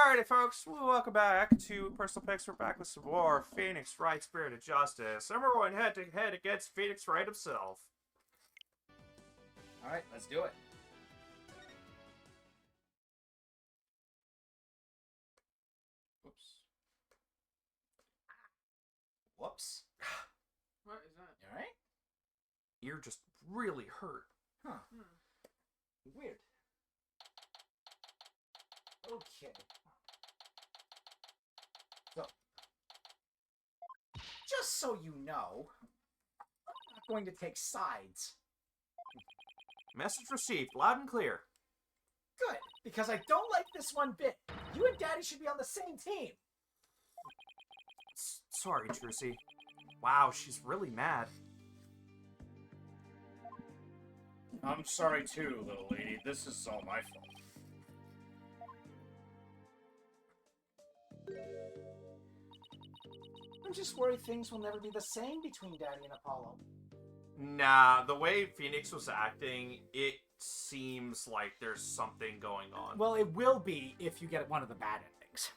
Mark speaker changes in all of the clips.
Speaker 1: Alrighty, folks, welcome back to Personal Picks. We're back with some more Phoenix Wright Spirit of Justice. And we're going head to head against Phoenix Wright himself.
Speaker 2: Alright, let's do it. Whoops. Whoops.
Speaker 3: What is that?
Speaker 2: You alright?
Speaker 1: Ear just really hurt.
Speaker 2: Huh. Weird. Okay. So, just so you know, I'm not going to take sides.
Speaker 1: Message received, loud and clear.
Speaker 2: Good, because I don't like this one bit. You and Daddy should be on the same team.
Speaker 1: Sorry, Trucy. Wow, she's really mad.
Speaker 4: I'm sorry too, little lady. This is all my fault.
Speaker 2: I'm just worried things will never be the same between Daddy and Apollo.
Speaker 1: Nah, the way Phoenix was acting, it seems like there's something going on.
Speaker 2: Well, it will be if you get one of the bad endings.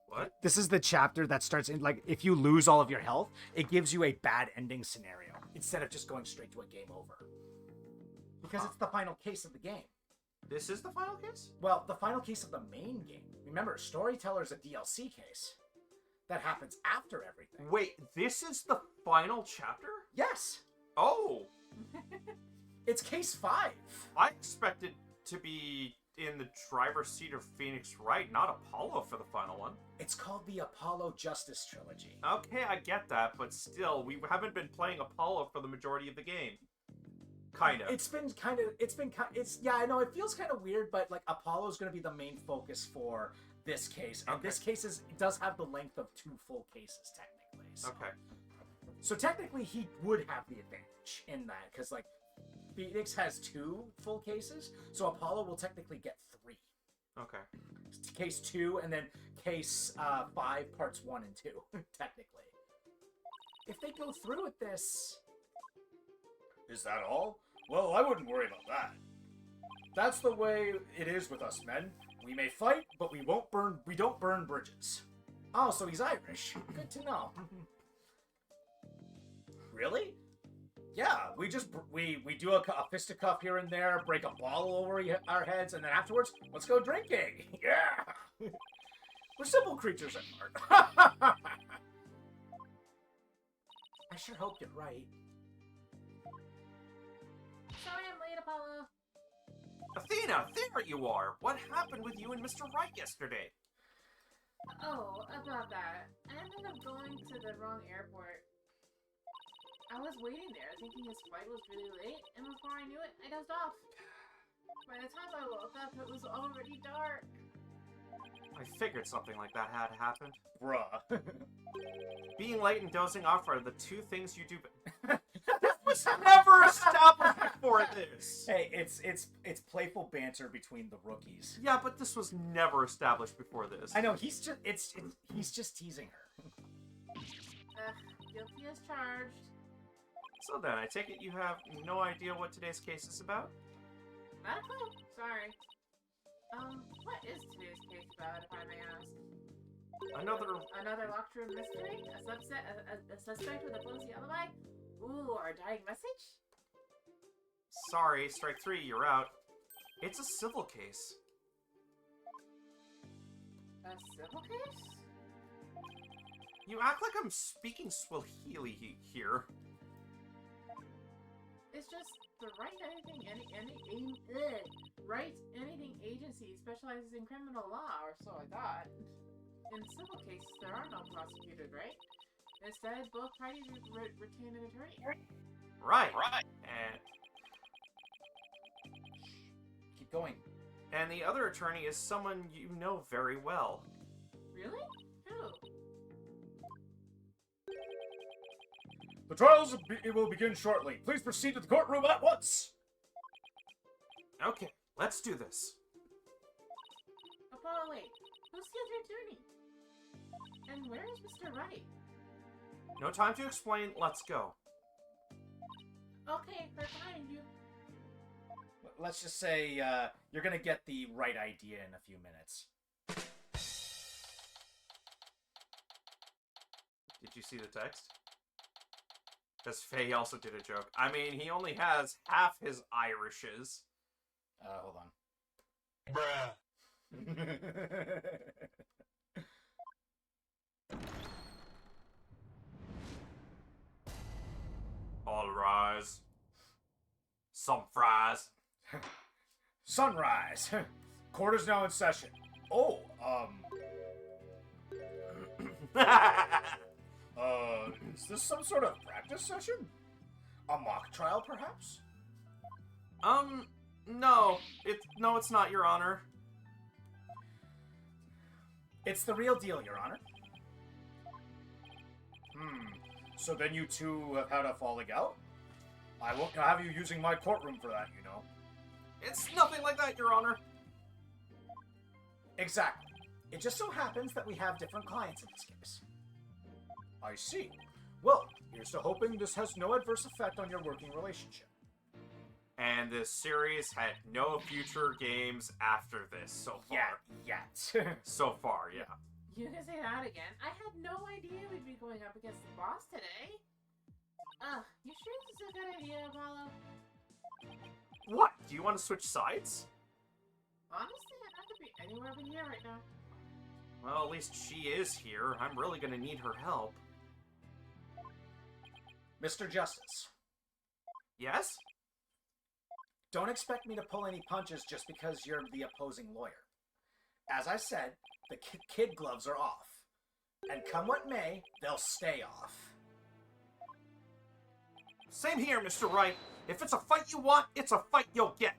Speaker 1: What?
Speaker 2: This is the chapter that starts in, like, if you lose all of your health, it gives you a bad ending scenario instead of just going straight to a game over. Because it's the final case of the game.
Speaker 1: This is the final case?
Speaker 2: Well, the final case of the main game. Remember, Storyteller's a DLC case. That happens after everything.
Speaker 1: Wait, this is the final chapter?
Speaker 2: Yes!
Speaker 1: Oh!
Speaker 2: It's case 5.
Speaker 1: I expected to be in the driver's seat of Phoenix Wright, not Apollo for the final one.
Speaker 2: It's called the Apollo Justice Trilogy.
Speaker 1: Okay, I get that, but still, we haven't been playing Apollo for the majority of the game. Kinda.
Speaker 2: Yeah, I know, it feels kind of weird, but, like, Apollo's going to be the main focus for this case. And
Speaker 1: Okay.
Speaker 2: this case does have the length of 2 full cases, technically. So.
Speaker 1: Okay.
Speaker 2: So technically, he would have the advantage in that, because, like, Phoenix has 2 full cases, so Apollo will technically get 3.
Speaker 1: Okay.
Speaker 2: Case 2, and then case 5, parts 1 and 2, technically. If they go through with this...
Speaker 4: Is that all? Well, I wouldn't worry about that. That's the way it is with us men. We may fight, but we don't burn bridges.
Speaker 2: Oh, so he's Irish. Good to know.
Speaker 4: Really?
Speaker 2: Yeah, we do a fisticuff here and there, break a bottle over our heads, and then afterwards, let's go drinking. Yeah! We're simple creatures at heart. I sure hope you're right.
Speaker 3: Sorry I'm late, Apollo.
Speaker 1: Athena, there you are! What happened with you and Mr. Wright yesterday?
Speaker 3: Oh, about that. I ended up going to the wrong airport. I was waiting there thinking his flight was really late, and before I knew it, I dozed off. By the time I woke up, it was already dark.
Speaker 1: I figured something like that had happened.
Speaker 4: Bruh.
Speaker 1: Being late and dozing off are the 2 things you do. That was never established before this!
Speaker 2: Hey, it's playful banter between the rookies.
Speaker 1: Yeah, but this was never established before this.
Speaker 2: I know, he's just teasing her.
Speaker 3: Guilty as charged.
Speaker 1: So then, I take it you have no idea what today's case is about?
Speaker 3: Not a clue. Sorry. What is today's case about, if I may ask?
Speaker 1: Another
Speaker 3: locked room mystery? A suspect with a flimsy alibi? Ooh, our dying message?
Speaker 1: Sorry, strike 3, you're out. It's a civil case.
Speaker 3: A civil case?
Speaker 1: You act like I'm speaking Swahili here.
Speaker 3: It's just the Wright Anything Agency specializes in criminal law, or so I thought. In civil cases, there are no prosecutors, right? Instead, both parties retain an attorney.
Speaker 1: Right.
Speaker 2: Keep going.
Speaker 1: And the other attorney is someone you know very well.
Speaker 3: Really? Who?
Speaker 4: The trials will begin shortly. Please proceed to the courtroom at once.
Speaker 1: Okay, let's do this.
Speaker 3: Apollo, wait. Who's the other attorney? And where is Mr. Wright?
Speaker 1: No time to explain, let's go.
Speaker 3: Okay, right behind you.
Speaker 2: Let's just say you're gonna get the right idea in a few minutes.
Speaker 1: Did you see the text? Because Faye also did a joke. I mean, he only has half his Irishes.
Speaker 2: Hold on.
Speaker 5: Bruh.
Speaker 1: All rise. Some fries.
Speaker 2: Sunrise. Court is now in session. Oh, is this some sort of practice session? A mock trial, perhaps?
Speaker 1: No. It's not, Your Honor.
Speaker 2: It's the real deal, Your Honor. So then you two have had a falling out? I won't have you using my courtroom for that, you know.
Speaker 1: It's nothing like that, Your Honor.
Speaker 2: Exactly. It just so happens that we have different clients in this case. I see. Well, here's to hoping this has no adverse effect on your working relationship.
Speaker 1: And this series had no future games after this so far.
Speaker 2: Yet.
Speaker 1: So far, yeah.
Speaker 3: You can say that again. I had no idea we'd be going up against the boss today. You sure this is a good idea, Apollo?
Speaker 1: What? Do you want to switch sides?
Speaker 3: Honestly, I'd have to be anywhere but here right now.
Speaker 1: Well, at least she is here. I'm really gonna need her help.
Speaker 2: Mr. Justice,
Speaker 1: Yes?
Speaker 2: don't expect me to pull any punches just because you're the opposing lawyer. As I said, the kid gloves are off. And come what may, they'll stay off.
Speaker 1: Same here, Mr. Wright. If it's a fight you want, it's a fight you'll get.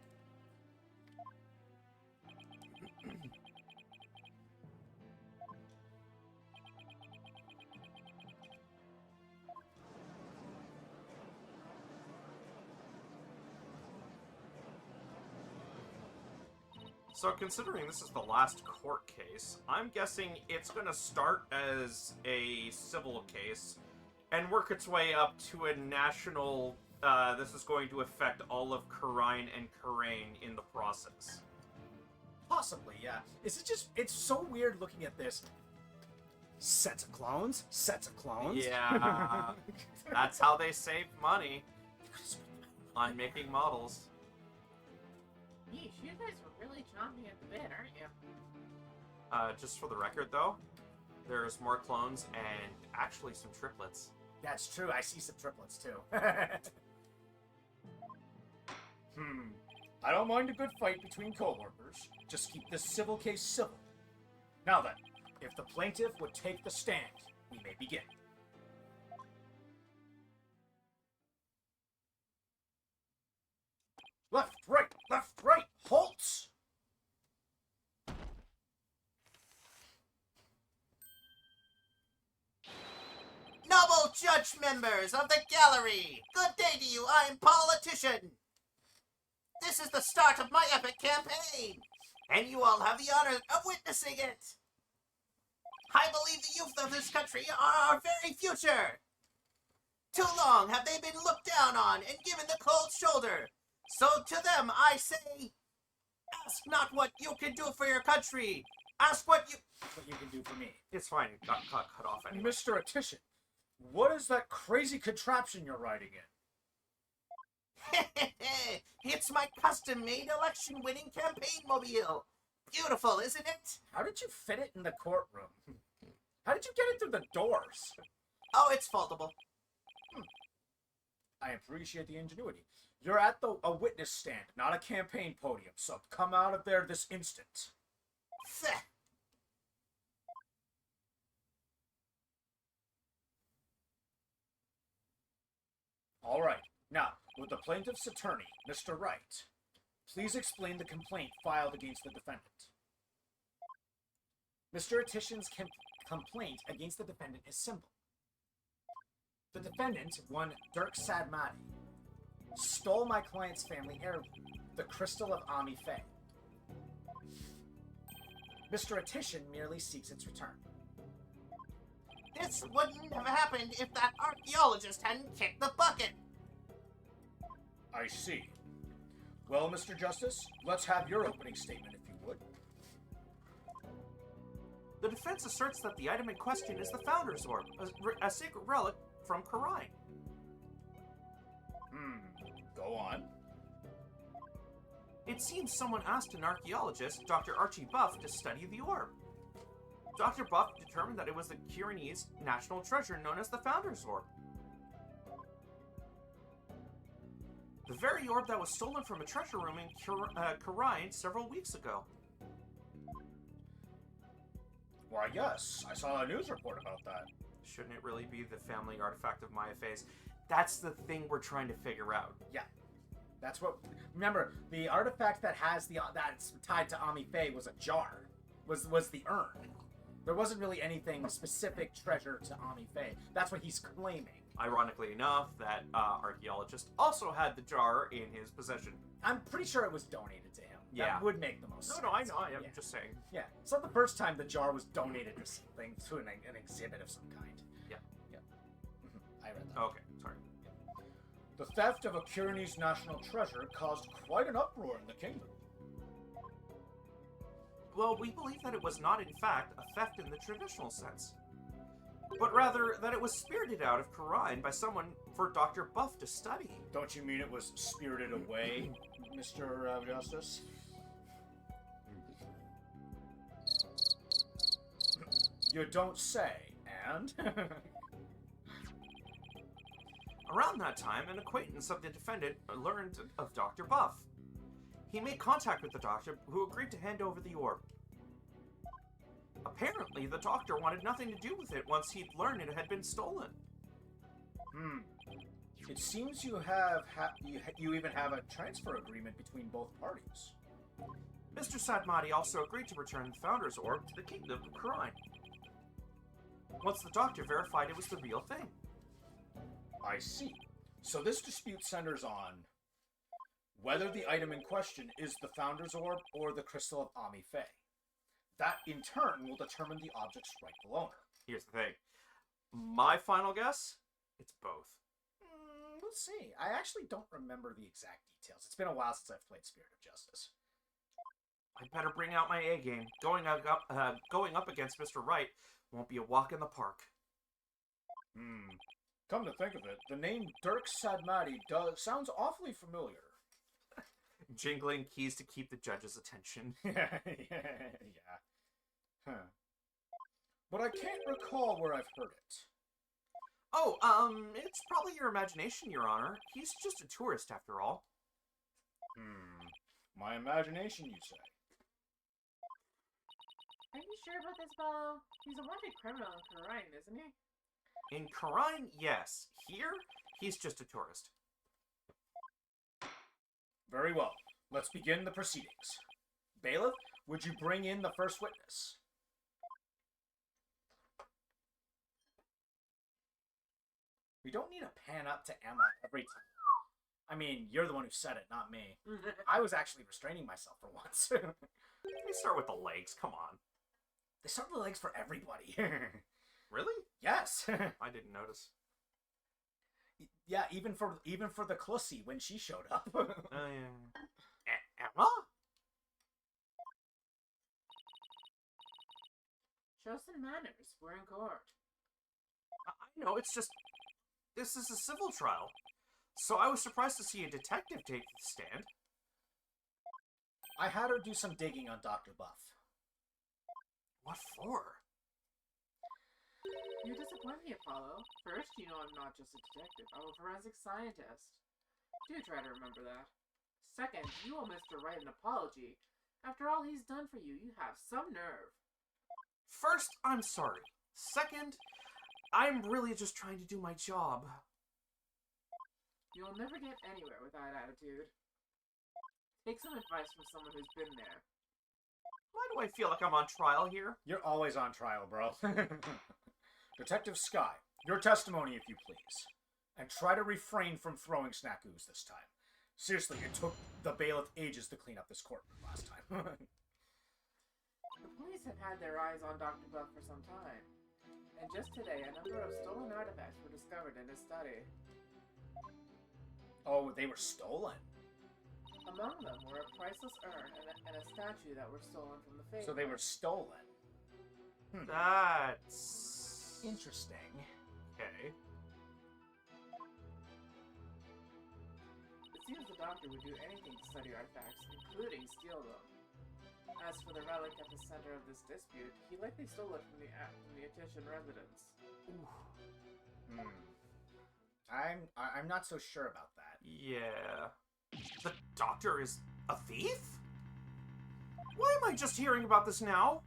Speaker 1: So considering this is the last court case, I'm guessing it's going to start as a civil case and work its way up to a national... this is going to affect all of Karine and Karain in the process.
Speaker 2: Possibly, yeah. It's so weird looking at this. Sets of clones? Sets of clones?
Speaker 1: Yeah, that's how they save money on making models.
Speaker 3: Yeesh, you guys were really chomping at the bit, aren't you?
Speaker 1: Just for the record, though, there's more clones and actually some triplets.
Speaker 2: That's true, I see some triplets too. I don't mind a good fight between co-workers. Just keep this civil case civil. Now then, if the plaintiff would take the stand, we may begin. Left, right, halt!
Speaker 6: Noble judge members of the gallery, good day to you, I'm Politician. This is the start of my epic campaign, and you all have the honor of witnessing it. I believe the youth of this country are our very future. Too long have they been looked down on and given the cold shoulder. So to them I say, ask not what you can do for your country, ask what you
Speaker 2: can do for me.
Speaker 1: It's fine, it got cut off anyway.
Speaker 2: Mr. Attition, what is that crazy contraption you're riding in?
Speaker 6: It's my custom-made election-winning campaign mobile. Beautiful, isn't it?
Speaker 2: How did you fit it in the courtroom? How did you get it through the doors?
Speaker 6: Oh, it's foldable.
Speaker 2: I appreciate the ingenuity. You're at a witness stand, not a campaign podium, so come out of there this instant.
Speaker 6: Pheh.
Speaker 2: All right. Now, with the plaintiff's attorney, Mr. Wright, please explain the complaint filed against the defendant. Mr. Attition's complaint against the defendant is simple. The defendant, one Dirk Sadmati, stole my client's family heirloom, the crystal of Ami Faye. Mr. Attition merely seeks its return.
Speaker 6: This wouldn't have happened if that archaeologist hadn't kicked the bucket.
Speaker 2: I see. Well, Mr. Justice, let's have your opening statement, if you would.
Speaker 1: The defense asserts that the item in question is the Founder's Orb, a sacred relic from Karine.
Speaker 4: Go on.
Speaker 1: It seems someone asked an archaeologist, Dr. Archie Buff, to study the orb. Dr. Buff determined that it was the Kirinese national treasure known as the Founder's Orb. The very orb that was stolen from a treasure room in Karine several weeks ago.
Speaker 4: Why, yes, I saw a news report about that.
Speaker 1: Shouldn't it really be the family artifact of Maya Faye's? That's the thing we're trying to figure out.
Speaker 2: Yeah. That's what. Remember, the artifact that has that's tied to Ami Faye was a jar. Was the urn. There wasn't really anything specific treasure to Ami Faye. That's what he's claiming.
Speaker 1: Ironically enough, that archaeologist also had the jar in his possession.
Speaker 2: I'm pretty sure it was donated to him.
Speaker 1: Yeah.
Speaker 2: That would make the most sense.
Speaker 1: No, I know. I'm
Speaker 2: Yeah.
Speaker 1: just saying.
Speaker 2: Yeah. It's not the first time the jar was donated to something, to an exhibit of some kind.
Speaker 1: Yeah.
Speaker 2: Yeah. I read that.
Speaker 1: Okay, sorry.
Speaker 4: The theft of a Kirinese national treasure caused quite an uproar in the kingdom.
Speaker 1: Well, we believe that it was not, in fact, a theft in the traditional sense, but rather that it was spirited out of Karine by someone for Dr. Buff to study.
Speaker 4: Don't you mean it was spirited away, Mr. Justice? You don't say, and?
Speaker 1: Around that time, an acquaintance of the defendant learned of Dr. Buff. He made contact with the doctor, who agreed to hand over the orb. Apparently, the doctor wanted nothing to do with it once he'd learned it had been stolen.
Speaker 4: It seems you have you even have a transfer agreement between both parties.
Speaker 1: Mr. Sadmati also agreed to return the Founder's Orb to the Kingdom of Karine, once the doctor verified it was the real thing.
Speaker 4: I see. So this dispute centers on whether the item in question is the Founder's Orb or the Crystal of Ami Faye. That, in turn, will determine the object's rightful owner.
Speaker 1: Here's the thing. My final guess? It's both.
Speaker 2: We'll see. I actually don't remember the exact details. It's been a while since I've played Spirit of Justice.
Speaker 1: I'd better bring out my A game. Going up against Mr. Wright won't be a walk in the park.
Speaker 4: Come to think of it, the name Dirk Sadmati sounds awfully familiar.
Speaker 1: Jingling keys to keep the judge's attention.
Speaker 4: Yeah. Huh. But I can't recall where I've heard it.
Speaker 1: Oh, it's probably your imagination, Your Honor. He's just a tourist, after all.
Speaker 4: My imagination, you say?
Speaker 3: Are you sure about this fellow? He's a wanted criminal in Karine, isn't he?
Speaker 1: In Karine, yes. Here, he's just a tourist.
Speaker 4: Very well. Let's begin the proceedings. Bailiff, would you bring in the first witness?
Speaker 2: We don't need to pan up to Emma every time. I mean, you're the one who said it, not me. I was actually restraining myself for once.
Speaker 1: We start with the legs, come on.
Speaker 2: They start with the legs for everybody.
Speaker 1: Really?
Speaker 2: Yes.
Speaker 1: I didn't notice.
Speaker 2: Yeah, even for the Clussy when she showed up.
Speaker 1: Oh, yeah. Emma?
Speaker 3: Show some manners. We're in court.
Speaker 1: I know, it's just... This is a civil trial. So I was surprised to see a detective take the stand.
Speaker 2: I had her do some digging on Dr. Buff.
Speaker 1: What for?
Speaker 3: You disappoint me, Apollo. First, you know I'm not just a detective. I'm a forensic scientist. Do try to remember that. Second, you owe Mr. Wright an apology. After all he's done for you, you have some nerve.
Speaker 1: First, I'm sorry. Second, I'm really just trying to do my job.
Speaker 3: You'll never get anywhere with that attitude. Take some advice from someone who's been there.
Speaker 1: Why do I feel like I'm on trial here?
Speaker 2: You're always on trial, bro.
Speaker 4: Detective Sky, your testimony, if you please. And try to refrain from throwing snackoos this time. Seriously, it took the bailiff ages to clean up this courtroom last time.
Speaker 3: The police have had their eyes on Dr. Buff for some time. And just today, a number of stolen artifacts were discovered in his study.
Speaker 2: Oh, they were stolen.
Speaker 3: Among them were a priceless urn and a statue that were stolen from the fake.
Speaker 2: So they were stolen.
Speaker 1: That's...
Speaker 4: Interesting.
Speaker 1: Okay.
Speaker 3: It seems the doctor would do anything to study artifacts, including steal them. As for the relic at the center of this dispute, he likely stole it from the Attition residence.
Speaker 4: I'm not so sure about that.
Speaker 1: Yeah. The doctor is a thief? Why am I just hearing about this now?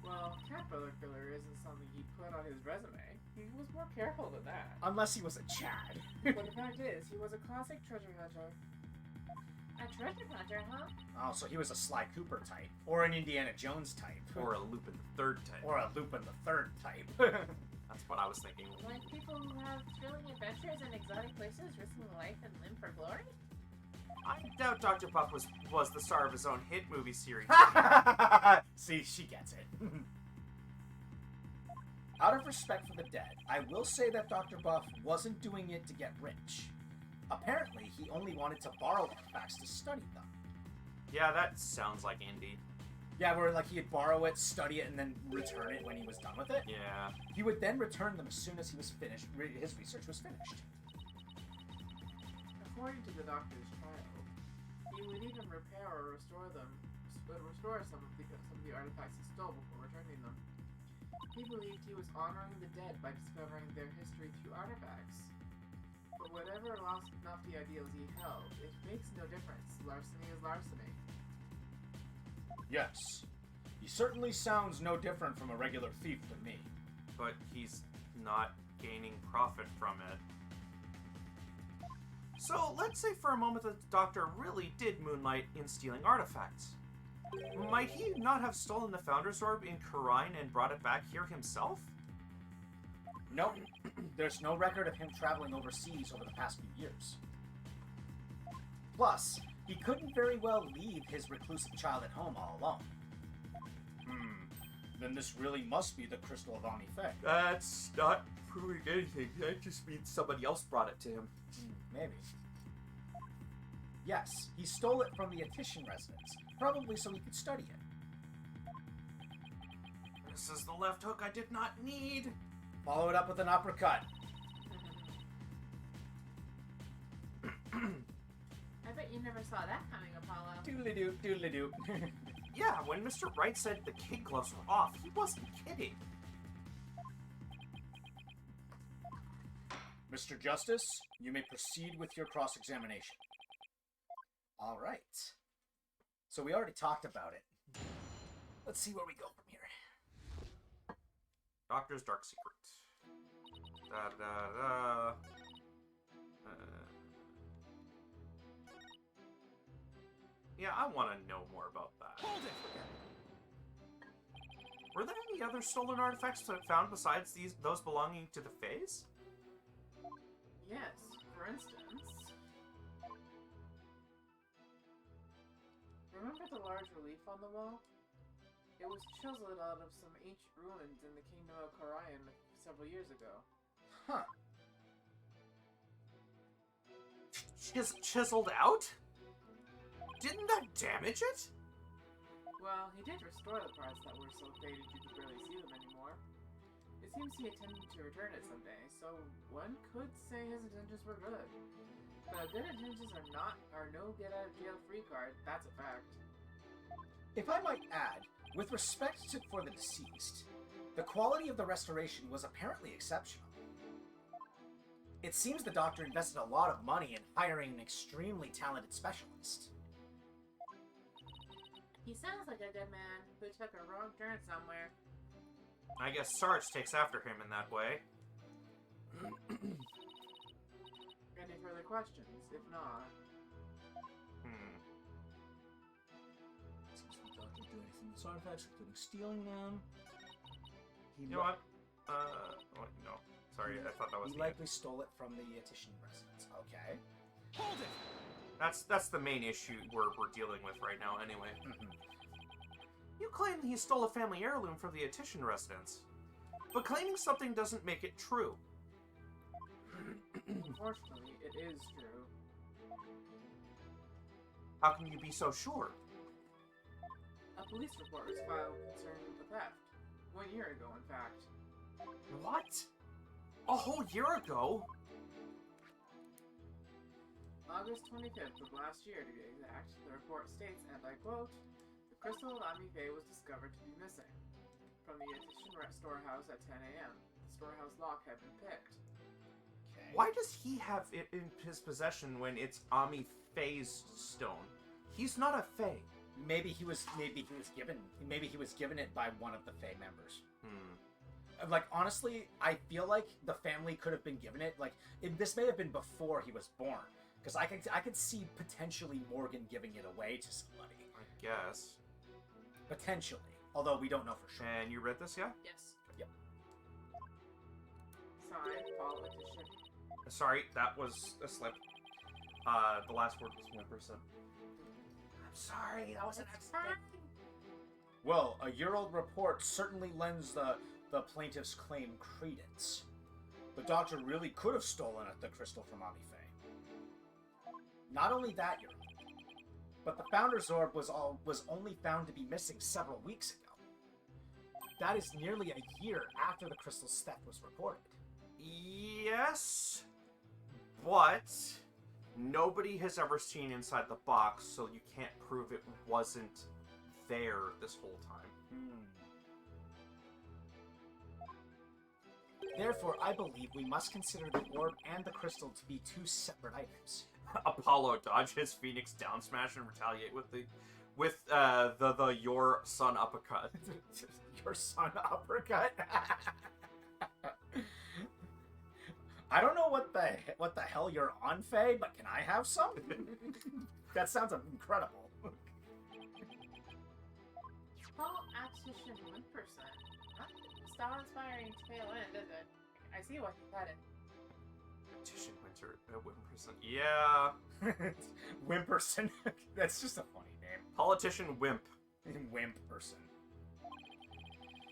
Speaker 3: Well, cat burglar killer isn't something he put on his resume. He was more careful than that.
Speaker 4: Unless he was a Chad.
Speaker 3: But the fact is, he was a classic treasure hunter. A treasure hunter, huh?
Speaker 4: Oh, so he was a Sly Cooper type. Or an Indiana Jones type.
Speaker 1: Or a Lupin the Third type.
Speaker 4: Or a Lupin the Third type.
Speaker 1: That's what I was thinking.
Speaker 3: Like people who have thrilling adventures in exotic places, risking life and limb for glory?
Speaker 1: I doubt Dr. Puff was the star of his own hit movie series.
Speaker 4: See, she gets it. Out of respect for the dead, I will say that Dr. Buff wasn't doing it to get rich. Apparently, he only wanted to borrow artifacts to study them.
Speaker 1: Yeah, that sounds like Indy.
Speaker 4: Yeah, where like he'd borrow it, study it, and then return it when he was done with it.
Speaker 1: Yeah.
Speaker 4: He would then return them as soon as he was finished. His research was finished.
Speaker 3: According to the doctor's trial, he would even repair or restore some of the artifacts he stole before returning them. He believed he was honoring the dead by discovering their history through artifacts. But whatever lofty ideals he held, it makes no difference. Larceny is larceny.
Speaker 4: Yes. He certainly sounds no different from a regular thief to me.
Speaker 1: But he's not gaining profit from it. So, let's say for a moment that the doctor really did moonlight in stealing artifacts. Might he not have stolen the Founder's Orb in Karine and brought it back here himself?
Speaker 4: Nope. There's no record of him traveling overseas over the past few years. Plus, he couldn't very well leave his reclusive child at home all alone. Then this really must be the Crystal of Amife.
Speaker 1: That's not proving anything. That just means somebody else brought it to him.
Speaker 4: Maybe. Yes, he stole it from the Attition residence, probably so he could study it.
Speaker 1: This is the left hook I did not need.
Speaker 4: Follow it up with an uppercut.
Speaker 3: I bet you never saw that coming, Apollo.
Speaker 4: Doodly-doo, doodly-doo.
Speaker 1: Yeah, when Mr. Wright said the kid gloves were off, he wasn't kidding.
Speaker 4: Mr. Justice, you may proceed with your cross-examination. All right. So we already talked about it. Let's see where we go from here.
Speaker 1: Doctor's Dark Secret. Da-da-da. Yeah, I want to know more about that.
Speaker 4: Hold it!
Speaker 1: Were there any other stolen artifacts found besides those belonging to the Fays?
Speaker 3: Yes, for instance. Remember the large relief on the wall? It was chiseled out of some ancient ruins in the Kingdom of Karine several years ago.
Speaker 4: Huh.
Speaker 1: Chiseled out? Didn't that damage it?
Speaker 3: Well, he did restore the parts that were so faded you could barely see them anymore. It seems he intended to return it someday, so one could say his intentions were good. But good intentions are no get out of jail free card, that's a fact.
Speaker 4: If I might add, with respect for the deceased, the quality of the restoration was apparently exceptional. It seems the doctor invested a lot of money in hiring an extremely talented specialist.
Speaker 3: He sounds like a good man who took a wrong turn somewhere.
Speaker 1: I guess Sarge takes after him in that way.
Speaker 3: Any further questions? If not...
Speaker 4: Seems the doctor do anything with artifacts, including stealing them.
Speaker 1: You know what? Wait, no. Sorry, I thought that was
Speaker 4: He
Speaker 1: the...
Speaker 4: likely stole it from the Attition residence. Okay.
Speaker 1: Hold it! That's the main issue we're dealing with right now, anyway. You claim he stole a family heirloom from the Attition residence, but claiming something doesn't make it true.
Speaker 3: Unfortunately, it is true.
Speaker 1: How can you be so sure?
Speaker 3: A police report was filed concerning the theft. 1 year ago, in fact.
Speaker 1: What? A whole year ago?
Speaker 3: August 25th of last year, to be exact. The report states, and I quote, "The crystal of Ami Bay was discovered to be missing. From the Edition storehouse at 10 a.m. The storehouse lock had been picked."
Speaker 4: Okay.
Speaker 1: Why does he have it in his possession when it's Ami Faye's stone? He's not a Fae.
Speaker 4: Maybe he was given it by one of the Fae members.
Speaker 1: Hmm.
Speaker 4: Like, honestly, I feel like the family could have been given it. Like, this may have been before he was born, because I could see potentially Morgan giving it away to somebody.
Speaker 1: I guess.
Speaker 4: Potentially, although we don't know for sure.
Speaker 1: And you read this, yeah?
Speaker 3: Yes.
Speaker 4: Yep.
Speaker 3: Signed, politician.
Speaker 1: Sorry, that was a slip. The last word was 1%. I'm sorry, that was an accident.
Speaker 4: Well, a year-old report certainly lends the plaintiff's claim credence. The doctor really could have stolen the crystal from Ami Faye. Not only that, Your Honor, but the Founder's Orb was only found to be missing several weeks ago. That is nearly a year after the crystal's theft was reported.
Speaker 1: Yes, but nobody has ever seen inside the box, so you can't prove it wasn't there this whole time.
Speaker 4: Therefore, I believe we must consider the orb and the crystal to be two separate items.
Speaker 1: Apollo dodges Phoenix down smash and retaliate with the your son uppercut.
Speaker 4: Your son uppercut? I don't know what the hell you're on, Faye, but can I have some? That sounds incredible.
Speaker 3: Politician 1%. Stop inspiring tail end, is it? I see what you headed.
Speaker 1: Titian Winter, Wimperson. Yeah.
Speaker 4: Wimperson. That's just a funny name.
Speaker 1: Politician Wimp.
Speaker 4: Wimp person.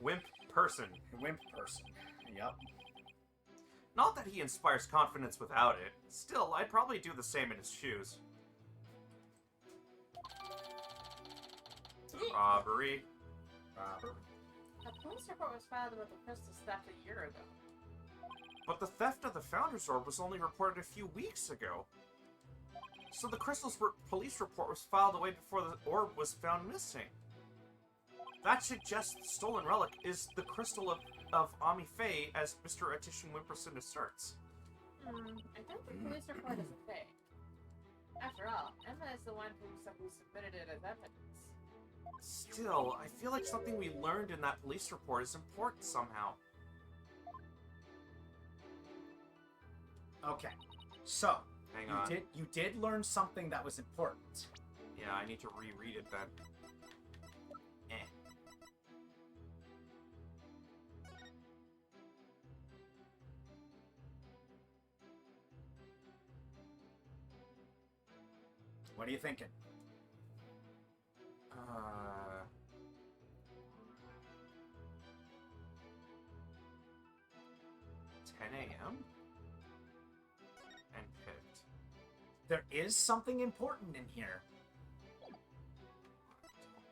Speaker 1: Wimp person.
Speaker 4: Wimp person. Yep.
Speaker 1: Not that he inspires confidence without it. Still, I'd probably do the same in his shoes. Robbery.
Speaker 3: A police report was filed about the crystal's theft a year ago.
Speaker 1: But the theft of the Founder's Orb was only reported a few weeks ago. So the crystal's police report was filed away before the orb was found missing. That suggests the stolen relic is the crystal of Ami Faye, as Mr. Atitian Wimperson asserts.
Speaker 3: I don't think the police report is a fake. After all, Emma is the one who submitted it as evidence.
Speaker 1: Still, I feel like something we learned in that police report is important somehow.
Speaker 4: Okay, so
Speaker 1: Hang on.
Speaker 4: you did learn something that was important.
Speaker 1: Yeah, I need to reread it then.
Speaker 4: What are you thinking?
Speaker 1: 10 a.m. and picked.
Speaker 4: There is something important in here.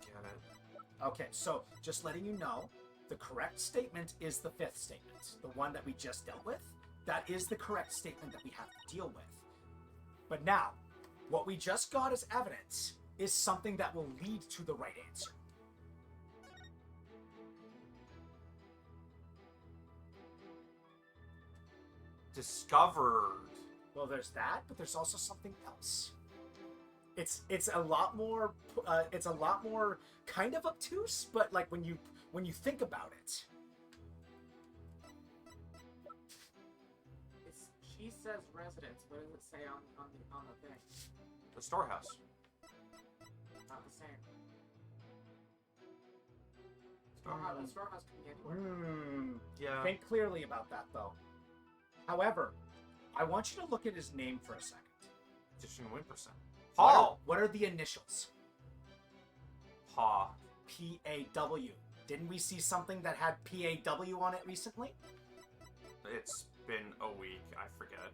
Speaker 1: Get it.
Speaker 4: Okay, so just letting you know, the correct statement is the fifth statement. The one that we just dealt with, that is the correct statement that we have to deal with. But now, what we just got as evidence is something that will lead to the right answer.
Speaker 1: Discovered.
Speaker 4: Well, there's that, but there's also something else. It's a lot more kind of obtuse, but like when you think about it.
Speaker 3: She says residence. What does it say on the thing?
Speaker 1: The storehouse.
Speaker 3: Not the same.
Speaker 1: Storehouse.
Speaker 3: The storehouse can be anywhere.
Speaker 1: Yeah.
Speaker 4: Think clearly about that, though. However, I want you to look at his name for a second.
Speaker 1: Titian Wimperson. Paul.
Speaker 4: What are the initials?
Speaker 1: Pa.
Speaker 4: P-A-W. Didn't we see something that had P-A-W on it recently?
Speaker 1: It's been a week. I forget.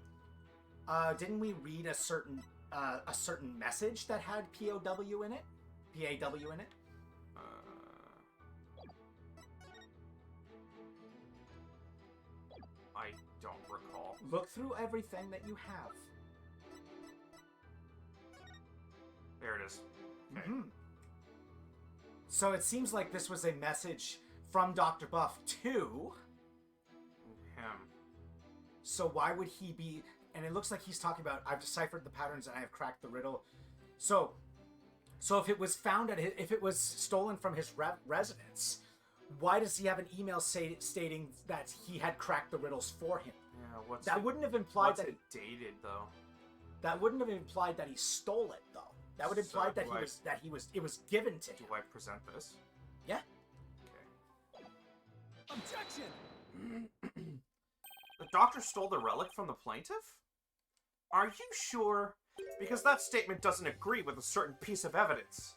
Speaker 4: Didn't we read a certain message that had P-O-W in it? P-A-W in it?
Speaker 2: Look through everything that you have.
Speaker 1: There it is. Okay.
Speaker 2: Mhm. So it seems like this was a message from Dr. Buff to...
Speaker 1: Him.
Speaker 2: So why would he be... And it looks like he's talking about, I've deciphered the patterns and I have cracked the riddle. So if it was found at if it was stolen from his residence, why does he have an email stating that he had cracked the riddles for him?
Speaker 1: Yeah,
Speaker 2: That wouldn't have implied
Speaker 1: what's
Speaker 2: that
Speaker 1: it dated though?
Speaker 2: that wouldn't have implied that he stole it though. That would imply
Speaker 1: So
Speaker 2: that
Speaker 1: do
Speaker 2: it was given to
Speaker 1: Do
Speaker 2: him.
Speaker 1: I present this?
Speaker 2: Yeah.
Speaker 1: Okay.
Speaker 5: Objection!
Speaker 1: The doctor stole the relic from the plaintiff? Are you sure? Because that statement doesn't agree with a certain piece of evidence.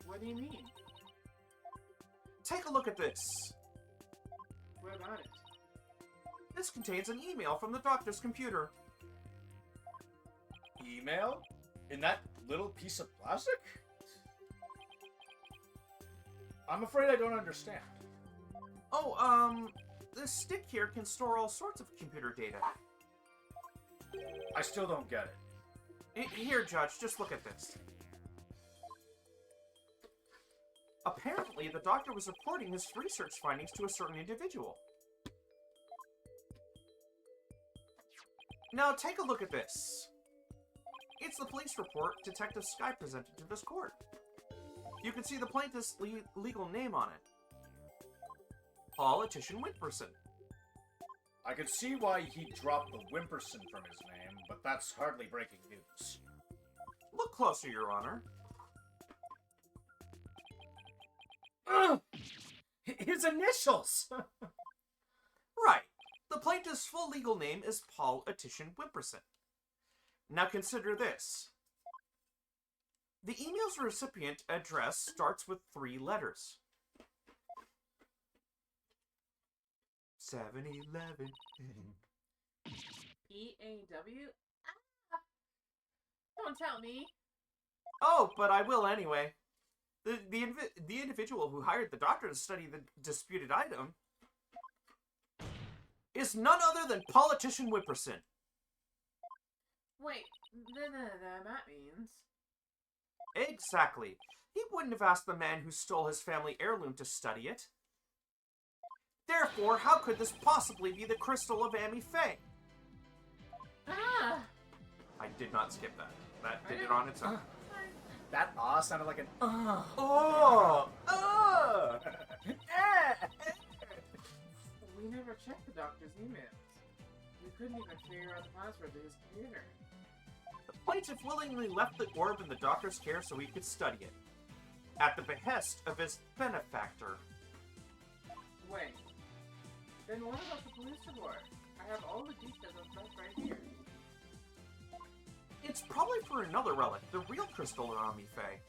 Speaker 3: What do you mean?
Speaker 1: Take a look at this.
Speaker 3: What about it?
Speaker 1: This contains an email from the doctor's computer.
Speaker 4: Email? In that little piece of plastic? I'm afraid I don't understand.
Speaker 1: Oh, this stick here can store all sorts of computer data.
Speaker 4: I still don't get it.
Speaker 1: Here, Judge, just look at this. Apparently, the doctor was reporting his research findings to a certain individual. Now, take a look at this. It's the police report Detective Sky presented to this court. You can see the plaintiff's legal name on it. Politician Whitperson.
Speaker 4: I could see why he dropped the Whimperson from his name, but that's hardly breaking news.
Speaker 1: Look closer, Your Honor.
Speaker 2: His initials!
Speaker 1: Right. The plaintiff's full legal name is Politician Whimperson. Now consider this. The email's recipient address starts with 3 letters. 7-Eleven.
Speaker 3: E-A-W? Ah! Don't tell me.
Speaker 1: Oh, but I will anyway. The individual who hired the doctor to study the disputed item is none other than Politician Whimperson.
Speaker 3: Wait, that means...
Speaker 1: Exactly. He wouldn't have asked the man who stole his family heirloom to study it. Therefore, how could this possibly be the crystal of Amy Faye?
Speaker 3: Ah!
Speaker 1: I did not skip that. That did it on its own.
Speaker 2: That sounded like an
Speaker 1: Oh! Oh!
Speaker 3: We never checked the doctor's emails. We couldn't even figure out the password to his computer.
Speaker 1: The plaintiff willingly left the orb in the doctor's care so he could study it, at the behest of his benefactor.
Speaker 3: Wait. Then what about the police report? I have all the details of that right here.
Speaker 1: It's probably for another relic, the real crystal of Amy Faye.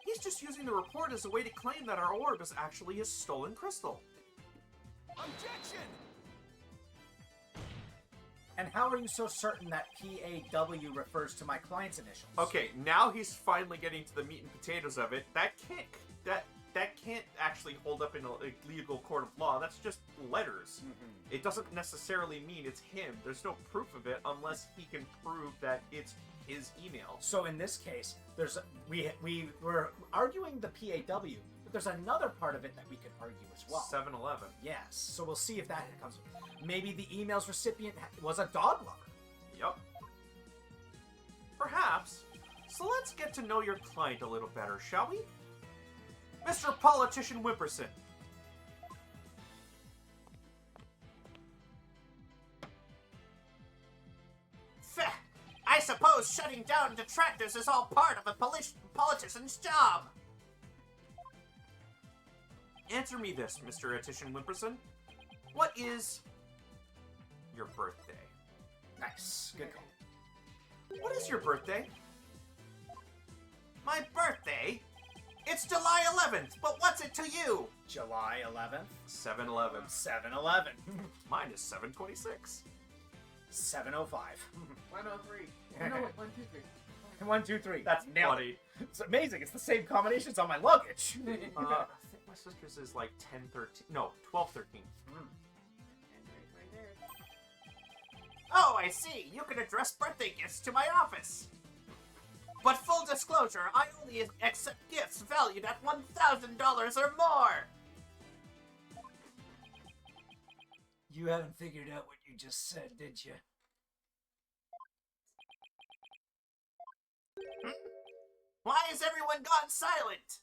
Speaker 1: He's just using the report as a way to claim that our orb is actually his stolen crystal.
Speaker 5: Objection!
Speaker 2: And how are you so certain that PAW refers to my client's initials?
Speaker 1: Okay, now he's finally getting to the meat and potatoes of it. That can't actually hold up in a legal court of law. That's just letters.
Speaker 2: Mm-hmm.
Speaker 1: It doesn't necessarily mean it's him. There's no proof of it unless he can prove that it's his email.
Speaker 2: So in this case, we were arguing the PAW, but there's another part of it that we could argue as well.
Speaker 1: 7-Eleven.
Speaker 2: Yes. So we'll see if that comes. Maybe the email's recipient was a dog lover.
Speaker 1: Yup. Perhaps. So let's get to know your client a little better, shall we? Mr. Politician Whimperson.
Speaker 6: Feh, I suppose shutting down detractors is all part of a politician's job.
Speaker 1: Answer me this, Mr. Politician Whimperson. What is your birthday?
Speaker 2: Nice. Good call.
Speaker 1: What is your birthday?
Speaker 6: My birthday? It's July 11th, but what's it to you?
Speaker 2: July 11th,
Speaker 1: 7-Eleven.
Speaker 2: 7-Eleven,
Speaker 1: Mine is 7/26.
Speaker 2: 7:05.
Speaker 3: 103. Oh, no, wait, 123.
Speaker 2: 1, 2, 3.
Speaker 1: That's
Speaker 2: Nailed
Speaker 1: funny.
Speaker 2: it. It's amazing. It's the same combinations on my luggage.
Speaker 1: I think my sister's is like 10/13. No, 12/13.
Speaker 6: Oh, I see. You can address birthday gifts to my office. But full disclosure, I only accept gifts valued at $1,000 or more.
Speaker 2: You haven't figured out what you just said, did you?
Speaker 6: Why has everyone gone silent?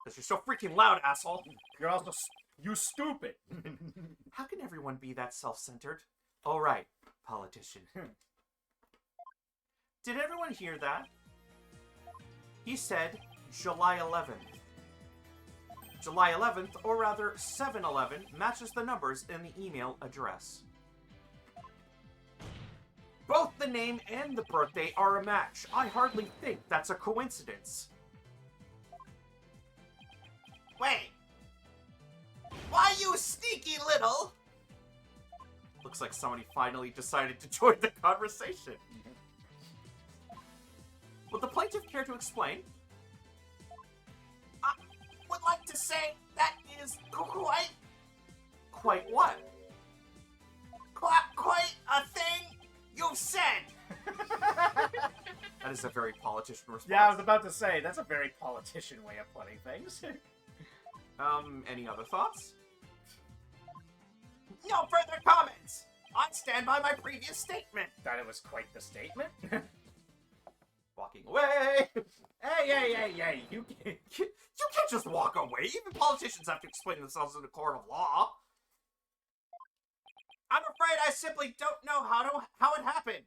Speaker 1: Because you're so freaking loud, asshole.
Speaker 4: You're also you stupid.
Speaker 1: How can everyone be that self-centered? All right, politician. Did everyone hear that? He said July 11th. July 11th, or rather 7-11, matches the numbers in the email address. Both the name and the birthday are a match. I hardly think that's a coincidence.
Speaker 6: Wait. Why, you sneaky little...
Speaker 1: Looks like somebody finally decided to join the conversation. Would the plaintiff care to explain?
Speaker 6: I would like to say that is quite
Speaker 1: Quite what?
Speaker 6: quite a thing you've said.
Speaker 1: That is a very politician response.
Speaker 4: Yeah, I was about to say, that's a very politician way of putting things.
Speaker 1: Any other thoughts?
Speaker 6: No further comments. I stand by my previous statement.
Speaker 4: That it was quite the statement.
Speaker 1: Walking away!
Speaker 4: Hey, you can't...
Speaker 1: You can't just walk away. Even politicians have to explain themselves in a court of law.
Speaker 6: I'm afraid I simply don't know how it happened.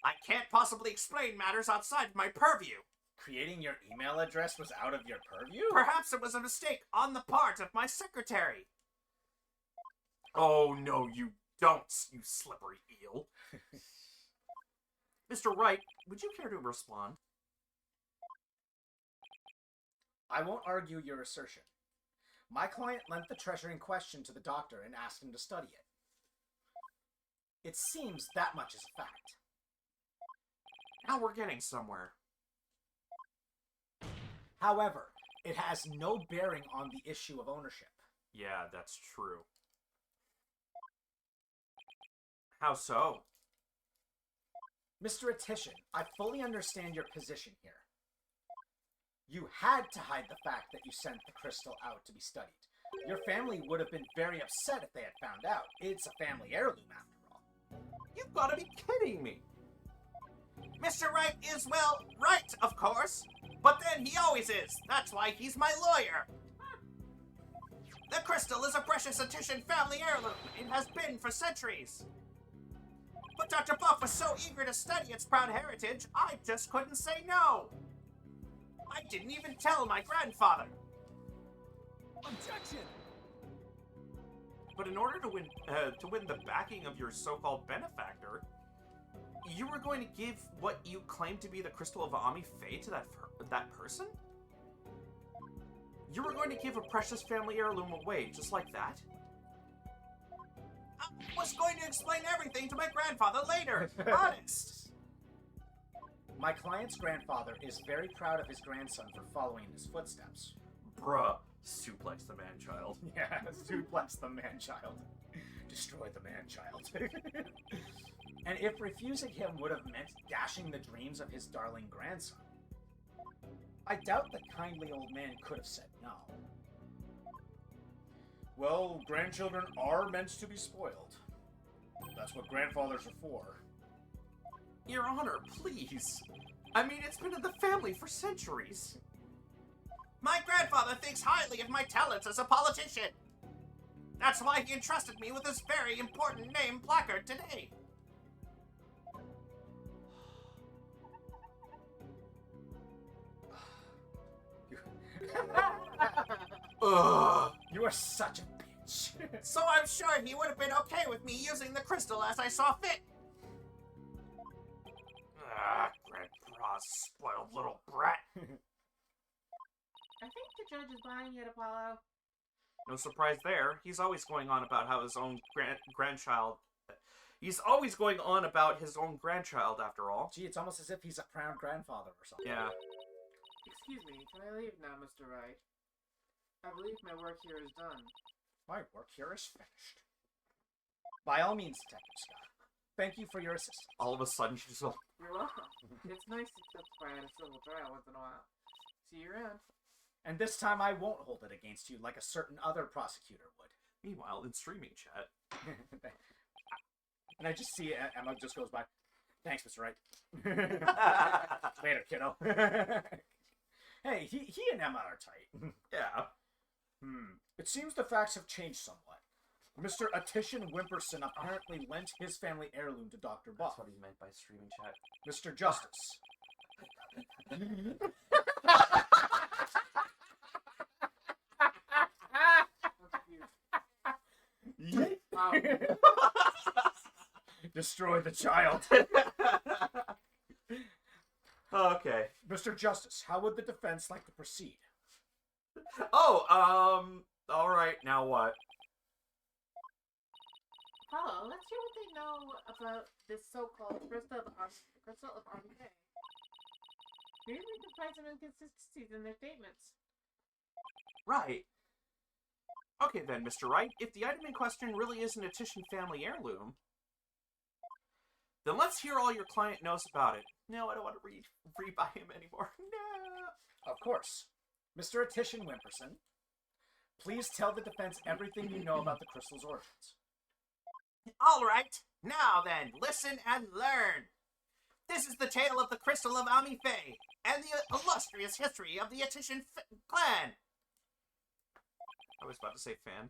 Speaker 6: I can't possibly explain matters outside of my purview.
Speaker 4: Creating your email address was out of your purview?
Speaker 6: Perhaps it was a mistake on the part of my secretary.
Speaker 1: Oh, no, you don't, you slippery eel. Mr. Wright, would you care to respond?
Speaker 4: I won't argue your assertion. My client lent the treasure in question to the doctor and asked him to study it. It seems that much is a fact.
Speaker 1: Now we're getting somewhere.
Speaker 4: However, it has no bearing on the issue of ownership.
Speaker 1: Yeah, that's true. How so?
Speaker 4: Mr. Attition, I fully understand your position here. You had to hide the fact that you sent the crystal out to be studied. Your family would have been very upset if they had found out. It's a family heirloom, after all.
Speaker 1: You've got to be kidding me.
Speaker 6: Mr. Wright is, well, right, of course. But then he always is. That's why he's my lawyer. The crystal is a precious Attition family heirloom. It has been for centuries. But Dr. Buff was so eager to study its proud heritage, I just couldn't say no. I didn't even tell my grandfather.
Speaker 5: Objection!
Speaker 1: But in order to win the backing of your so-called benefactor, you were going to give what you claim to be the crystal of Ami Faye to that person? You were going to give a precious family heirloom away just like that?
Speaker 6: I was going to explain everything to my grandfather later. Honest.
Speaker 4: My client's grandfather is very proud of his grandson for following in his footsteps.
Speaker 1: Bruh, suplex the man-child.
Speaker 4: Yeah, suplex the man-child. Destroy the man-child. And if refusing him would have meant dashing the dreams of his darling grandson, I doubt the kindly old man could have said no. Well, grandchildren are meant to be spoiled. That's what grandfathers are for.
Speaker 1: Your Honor, please. I mean, it's been in the family for centuries.
Speaker 6: My grandfather thinks highly of my talents as a politician. That's why he entrusted me with this very important name placard today.
Speaker 1: Ugh.
Speaker 4: You are such a bitch.
Speaker 6: So I'm sure he would have been okay with me using the crystal as I saw fit.
Speaker 1: Grandpa's spoiled little brat.
Speaker 3: I think the judge is buying it, Apollo.
Speaker 1: No surprise there. He's always going on about how his own grandchild... He's always going on about his own grandchild, after all.
Speaker 4: Gee, it's almost as if he's a proud grandfather or something.
Speaker 1: Yeah.
Speaker 3: Excuse me, can I leave now, Mr. Wright? I believe my work here is done.
Speaker 4: My work here is finished.
Speaker 2: By all means, Detective Scott. Thank you for your assistance.
Speaker 1: All of a sudden, she's just like,
Speaker 3: You're welcome. It's nice to testify at a civil trial once in a while. See you around.
Speaker 2: And this time I won't hold it against you like a certain other prosecutor would.
Speaker 1: meanwhile, in streaming chat.
Speaker 2: And I just see Emma just goes by. Thanks, Mr. Wright. Later, kiddo. Hey, he and Emma are tight.
Speaker 1: Yeah.
Speaker 2: It seems the facts have changed somewhat. Mr. Attition Wimperson apparently lent his family heirloom to Dr. Bob.
Speaker 1: That's what he meant by streaming chat.
Speaker 2: Mr. Justice.
Speaker 3: Wow.
Speaker 2: Destroy the child.
Speaker 1: Okay.
Speaker 2: Mr. Justice, how would the defense like to proceed?
Speaker 1: Oh, alright, now what?
Speaker 3: Apollo, let's hear what they know about this so-called Crystal of Armigay. Maybe we can find some inconsistencies in their statements.
Speaker 1: Right. Okay then, Mr. Wright, if the item in question really is an Attition family heirloom, then let's hear all your client knows about it. No, I don't want to read by him anymore. No.
Speaker 2: Of course. Mr. Attition Wimperson, please tell the defense everything you know about the crystal's origins.
Speaker 6: All right, now then, listen and learn. This is the tale of the Crystal of Amife and the illustrious history of the Attition clan.
Speaker 1: I was about to say fan.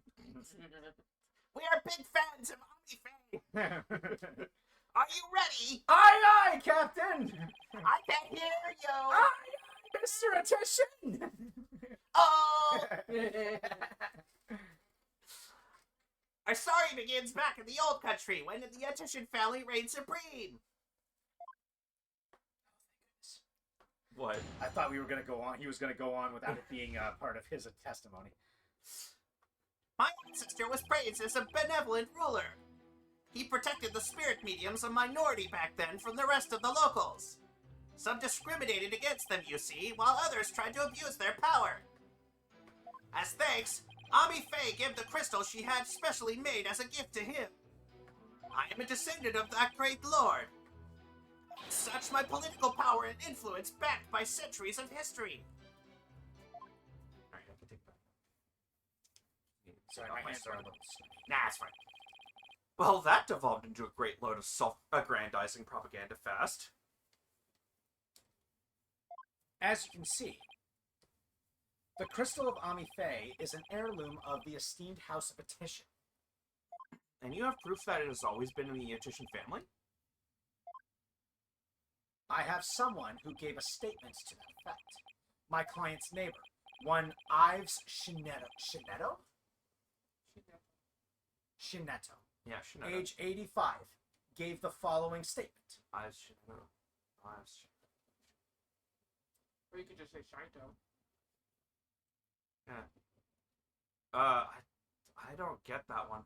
Speaker 6: We are big fans of Amife. Are you ready?
Speaker 2: Aye, aye, Captain!
Speaker 6: I can hear you.
Speaker 2: Aye, Mr. Attition!
Speaker 6: Oh, our story begins back in the old country when the Attition family reigned supreme.
Speaker 1: What?
Speaker 2: I thought we were going to go on. He was going to go on without it being part of his testimony.
Speaker 6: My ancestor was praised as a benevolent ruler. He protected the spirit mediums, a minority back then, from the rest of the locals. Some discriminated against them, you see, while others tried to abuse their power. As thanks, Ami Faye gave the crystal she had specially made as a gift to him. I am a descendant of that great lord. As such, my political power and influence backed by centuries of history.
Speaker 1: Alright, I can take that.
Speaker 2: Sorry, my hands are a little...
Speaker 6: Nah, it's fine.
Speaker 1: Well, that devolved into a great load of self-aggrandizing propaganda fast.
Speaker 2: As you can see, the Crystal of Amife is an heirloom of the esteemed House of Attition.
Speaker 1: And you have proof that it has always been in the Attition family?
Speaker 2: I have someone who gave a statement to that effect. My client's neighbor, one Ives Shinetto? Shinetto,
Speaker 1: Yeah, Shinetto.
Speaker 2: age 85, gave the following statement.
Speaker 1: Shinetto.
Speaker 3: Or you could just say Shinto.
Speaker 1: Yeah. I don't get that one.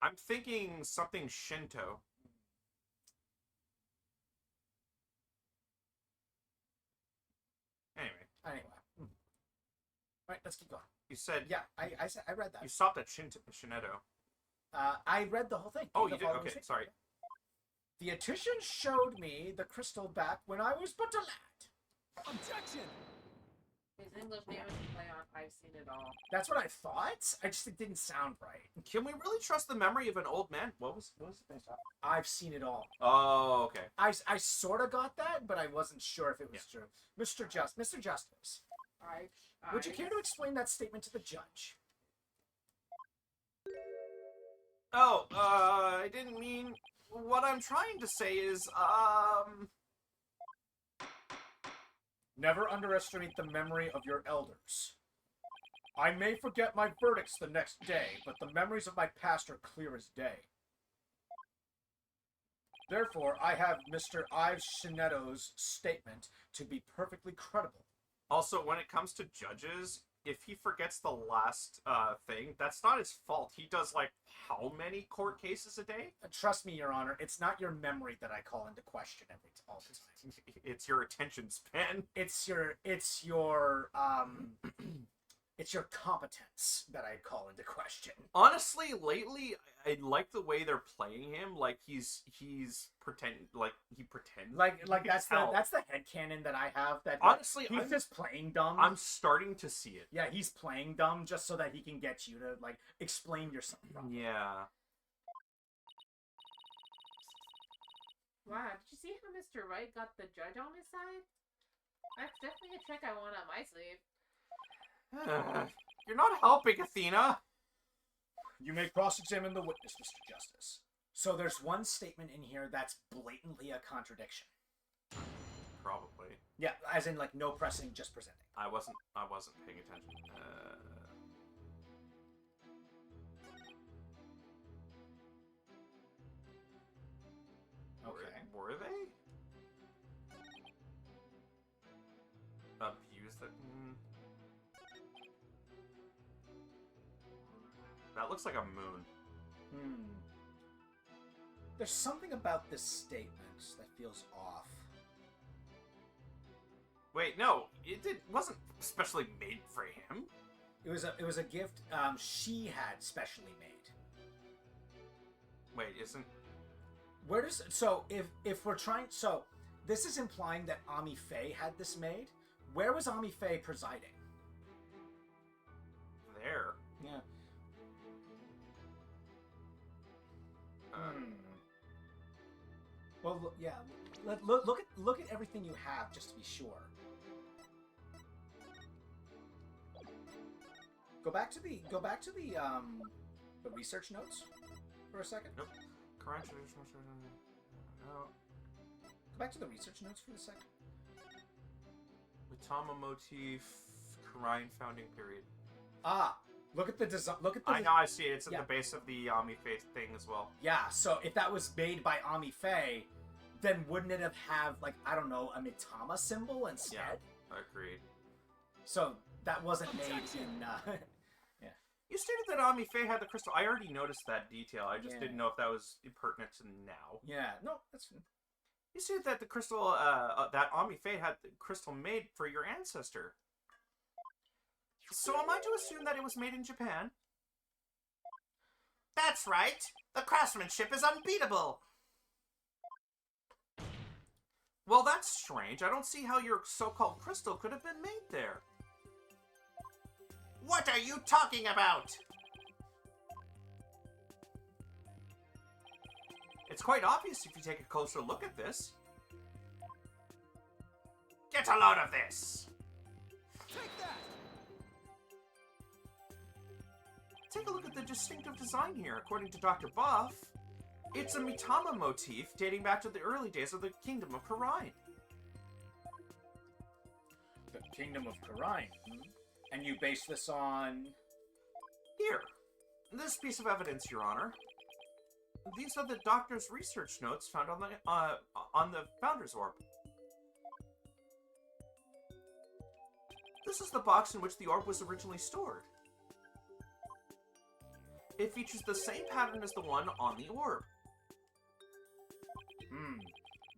Speaker 1: I'm thinking something Shinto. Anyway,
Speaker 2: Right, let's keep going.
Speaker 1: you said
Speaker 2: Yeah, I read
Speaker 1: you
Speaker 2: that.
Speaker 1: stopped at Shinetto.
Speaker 2: I read the whole thing.
Speaker 1: Oh,
Speaker 2: The
Speaker 1: you did?
Speaker 2: following
Speaker 1: Okay,
Speaker 2: statement.
Speaker 1: sorry.
Speaker 2: The Attition showed me the crystal back when I was but a lad.
Speaker 5: Objection!
Speaker 3: His English name is play on I've seen it all.
Speaker 2: That's what I thought. I just it didn't sound right.
Speaker 1: Can we really trust the memory of an old man? What was it based off?
Speaker 2: I've seen it all.
Speaker 1: Oh, okay.
Speaker 2: I sort of got that, but I wasn't sure if it was true. Mr. Justice, would you care to explain that statement to the judge?
Speaker 1: Oh, I didn't mean. What I'm trying to say is,
Speaker 2: Never underestimate the memory of your elders. I may forget my verdicts the next day, but the memories of my past are clear as day. Therefore, I have Mr. Ives Shinetto's statement to be perfectly credible.
Speaker 1: Also, when it comes to judges, if he forgets the last thing, that's not his fault. He does, like, how many court cases a day?
Speaker 2: Trust me, Your Honor, it's not your memory that I call into question all the time.
Speaker 1: It's your attention span.
Speaker 2: It's your
Speaker 4: It's your competence that I'd call into question.
Speaker 1: Honestly, lately, I like the way they're playing him. Like he's pretending, like he pretends.
Speaker 4: Like that's
Speaker 1: Hell.
Speaker 4: the headcanon that I have. That
Speaker 1: Honestly,
Speaker 4: he's just playing dumb.
Speaker 1: I'm starting to see it.
Speaker 4: Yeah, he's playing dumb just so that he can get you to like explain yourself.
Speaker 1: Yeah.
Speaker 3: Wow, did you see how Mr. Wright got the judge on his side? That's definitely a trick I want up my sleeve.
Speaker 1: You're not helping, Athena.
Speaker 4: You may cross-examine the witness, Mr. Justice. So there's one statement in here that's blatantly a contradiction.
Speaker 1: Probably.
Speaker 4: Yeah, as in like no pressing, just presenting.
Speaker 1: I wasn't paying attention.
Speaker 4: Okay.
Speaker 1: Were they? Abuse that. That looks like a moon.
Speaker 4: There's something about this statement that feels off.
Speaker 1: Wait, no, wasn't specially made for him.
Speaker 4: It was a gift she had specially made.
Speaker 1: Wait, isn't?
Speaker 4: Where does if we're trying this is implying that Ami Faye had this made. Where was Ami Faye presiding?
Speaker 1: There.
Speaker 4: Yeah. Well, yeah. Look at everything you have just to be sure. Go back to the research notes for a second.
Speaker 1: Nope. Current traditional. No.
Speaker 4: Go back to the research notes for a second.
Speaker 1: Mitama motif, Korean founding period.
Speaker 4: Ah, look at the design. Look at the.
Speaker 1: I know, I see it. It's at
Speaker 4: Yeah.
Speaker 1: the base of the Ami Faith thing as well.
Speaker 4: Yeah. So if that was made by Ami Faye, then wouldn't it have like I don't know a Mitama symbol instead?
Speaker 1: Yeah, agreed.
Speaker 4: So that wasn't made in.
Speaker 1: You stated that Ami Faye had the crystal. I already noticed that detail. I just
Speaker 4: Yeah.
Speaker 1: didn't know if that was pertinent to now.
Speaker 4: Yeah. No, that's fine.
Speaker 1: You stated that the crystal, that Ami Faye had the crystal made for your ancestor. So am I to assume that it was made in Japan?
Speaker 6: That's right. The craftsmanship is unbeatable.
Speaker 1: Well, that's strange. I don't see how your so-called crystal could have been made there.
Speaker 6: What are you talking about?
Speaker 1: It's quite obvious if you take a closer look at this.
Speaker 6: Get a load of this.
Speaker 5: Take that!
Speaker 1: Take a look at the distinctive design here. According to Dr. Buff, it's a Mitama motif dating back to the early days of the Kingdom of Karine.
Speaker 4: The Kingdom of Karine. And you base this on...
Speaker 1: Here, this piece of evidence, Your Honor. These are the doctor's research notes found on the Founder's Orb. This is the box in which the orb was originally stored. It features the same pattern as the one on the orb.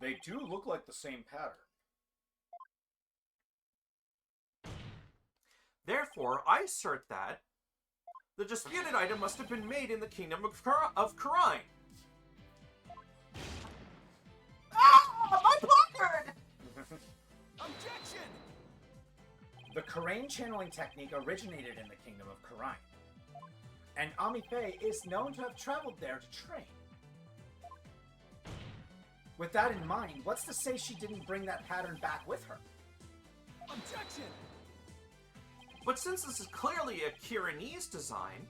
Speaker 4: They do look like the same pattern.
Speaker 1: Therefore, I assert that the disputed item must have been made in the Kingdom of Karine.
Speaker 6: Ah, my placard!
Speaker 5: Objection!
Speaker 4: The Karine channeling technique originated in the Kingdom of Karine. And Ami Faye is known to have traveled there to train. With that in mind, what's to say she didn't bring that pattern back with her?
Speaker 5: Objection!
Speaker 1: But since this is clearly a Kirinese design,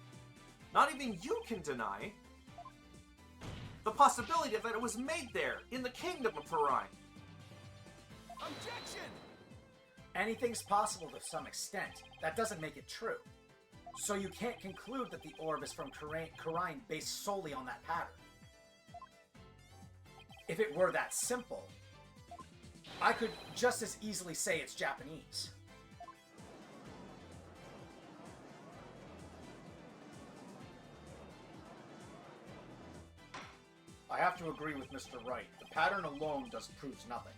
Speaker 1: not even you can deny the possibility that it was made there, in the Kingdom of Karine.
Speaker 5: Objection!
Speaker 4: Anything's possible to some extent. That doesn't make it true. So you can't conclude that the orb is from Karine based solely on that pattern. If it were that simple, I could just as easily say it's Japanese. I have to agree with Mr. Wright. The pattern alone proves nothing.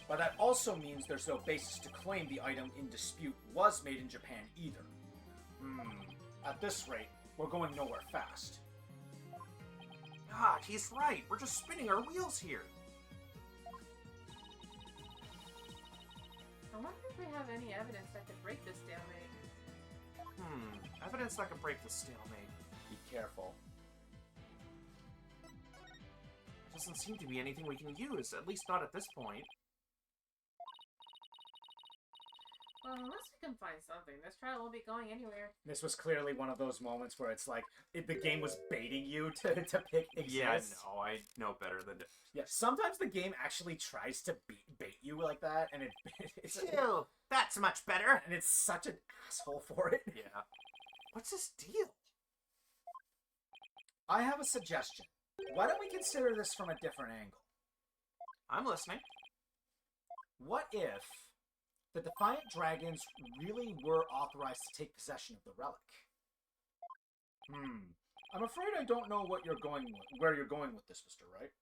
Speaker 4: But that also means there's no basis to claim the item in dispute was made in Japan either. At this rate, we're going nowhere fast.
Speaker 1: God, he's right. We're just spinning our wheels here.
Speaker 3: I wonder if we have any evidence that could break this stalemate.
Speaker 1: Evidence that could break the stalemate.
Speaker 4: Be careful.
Speaker 1: Doesn't seem to be anything we can use, at least not at this point.
Speaker 3: Well, unless we can find something, this trial won't be going anywhere.
Speaker 4: This was clearly one of those moments where it's like, the game was baiting you to pick exist.
Speaker 1: Yeah, no, I know better than to...
Speaker 4: Yeah, sometimes the game actually tries to bait you like that, and it's
Speaker 6: Phew, that's much better.
Speaker 4: and it's such an asshole for it.
Speaker 1: Yeah. What's his deal?
Speaker 4: I have a suggestion. Why don't we consider this from a different angle?
Speaker 1: I'm listening.
Speaker 4: What if the Defiant Dragons really were authorized to take possession of the relic? I'm afraid I don't know where you're going with this, Mr. Wright.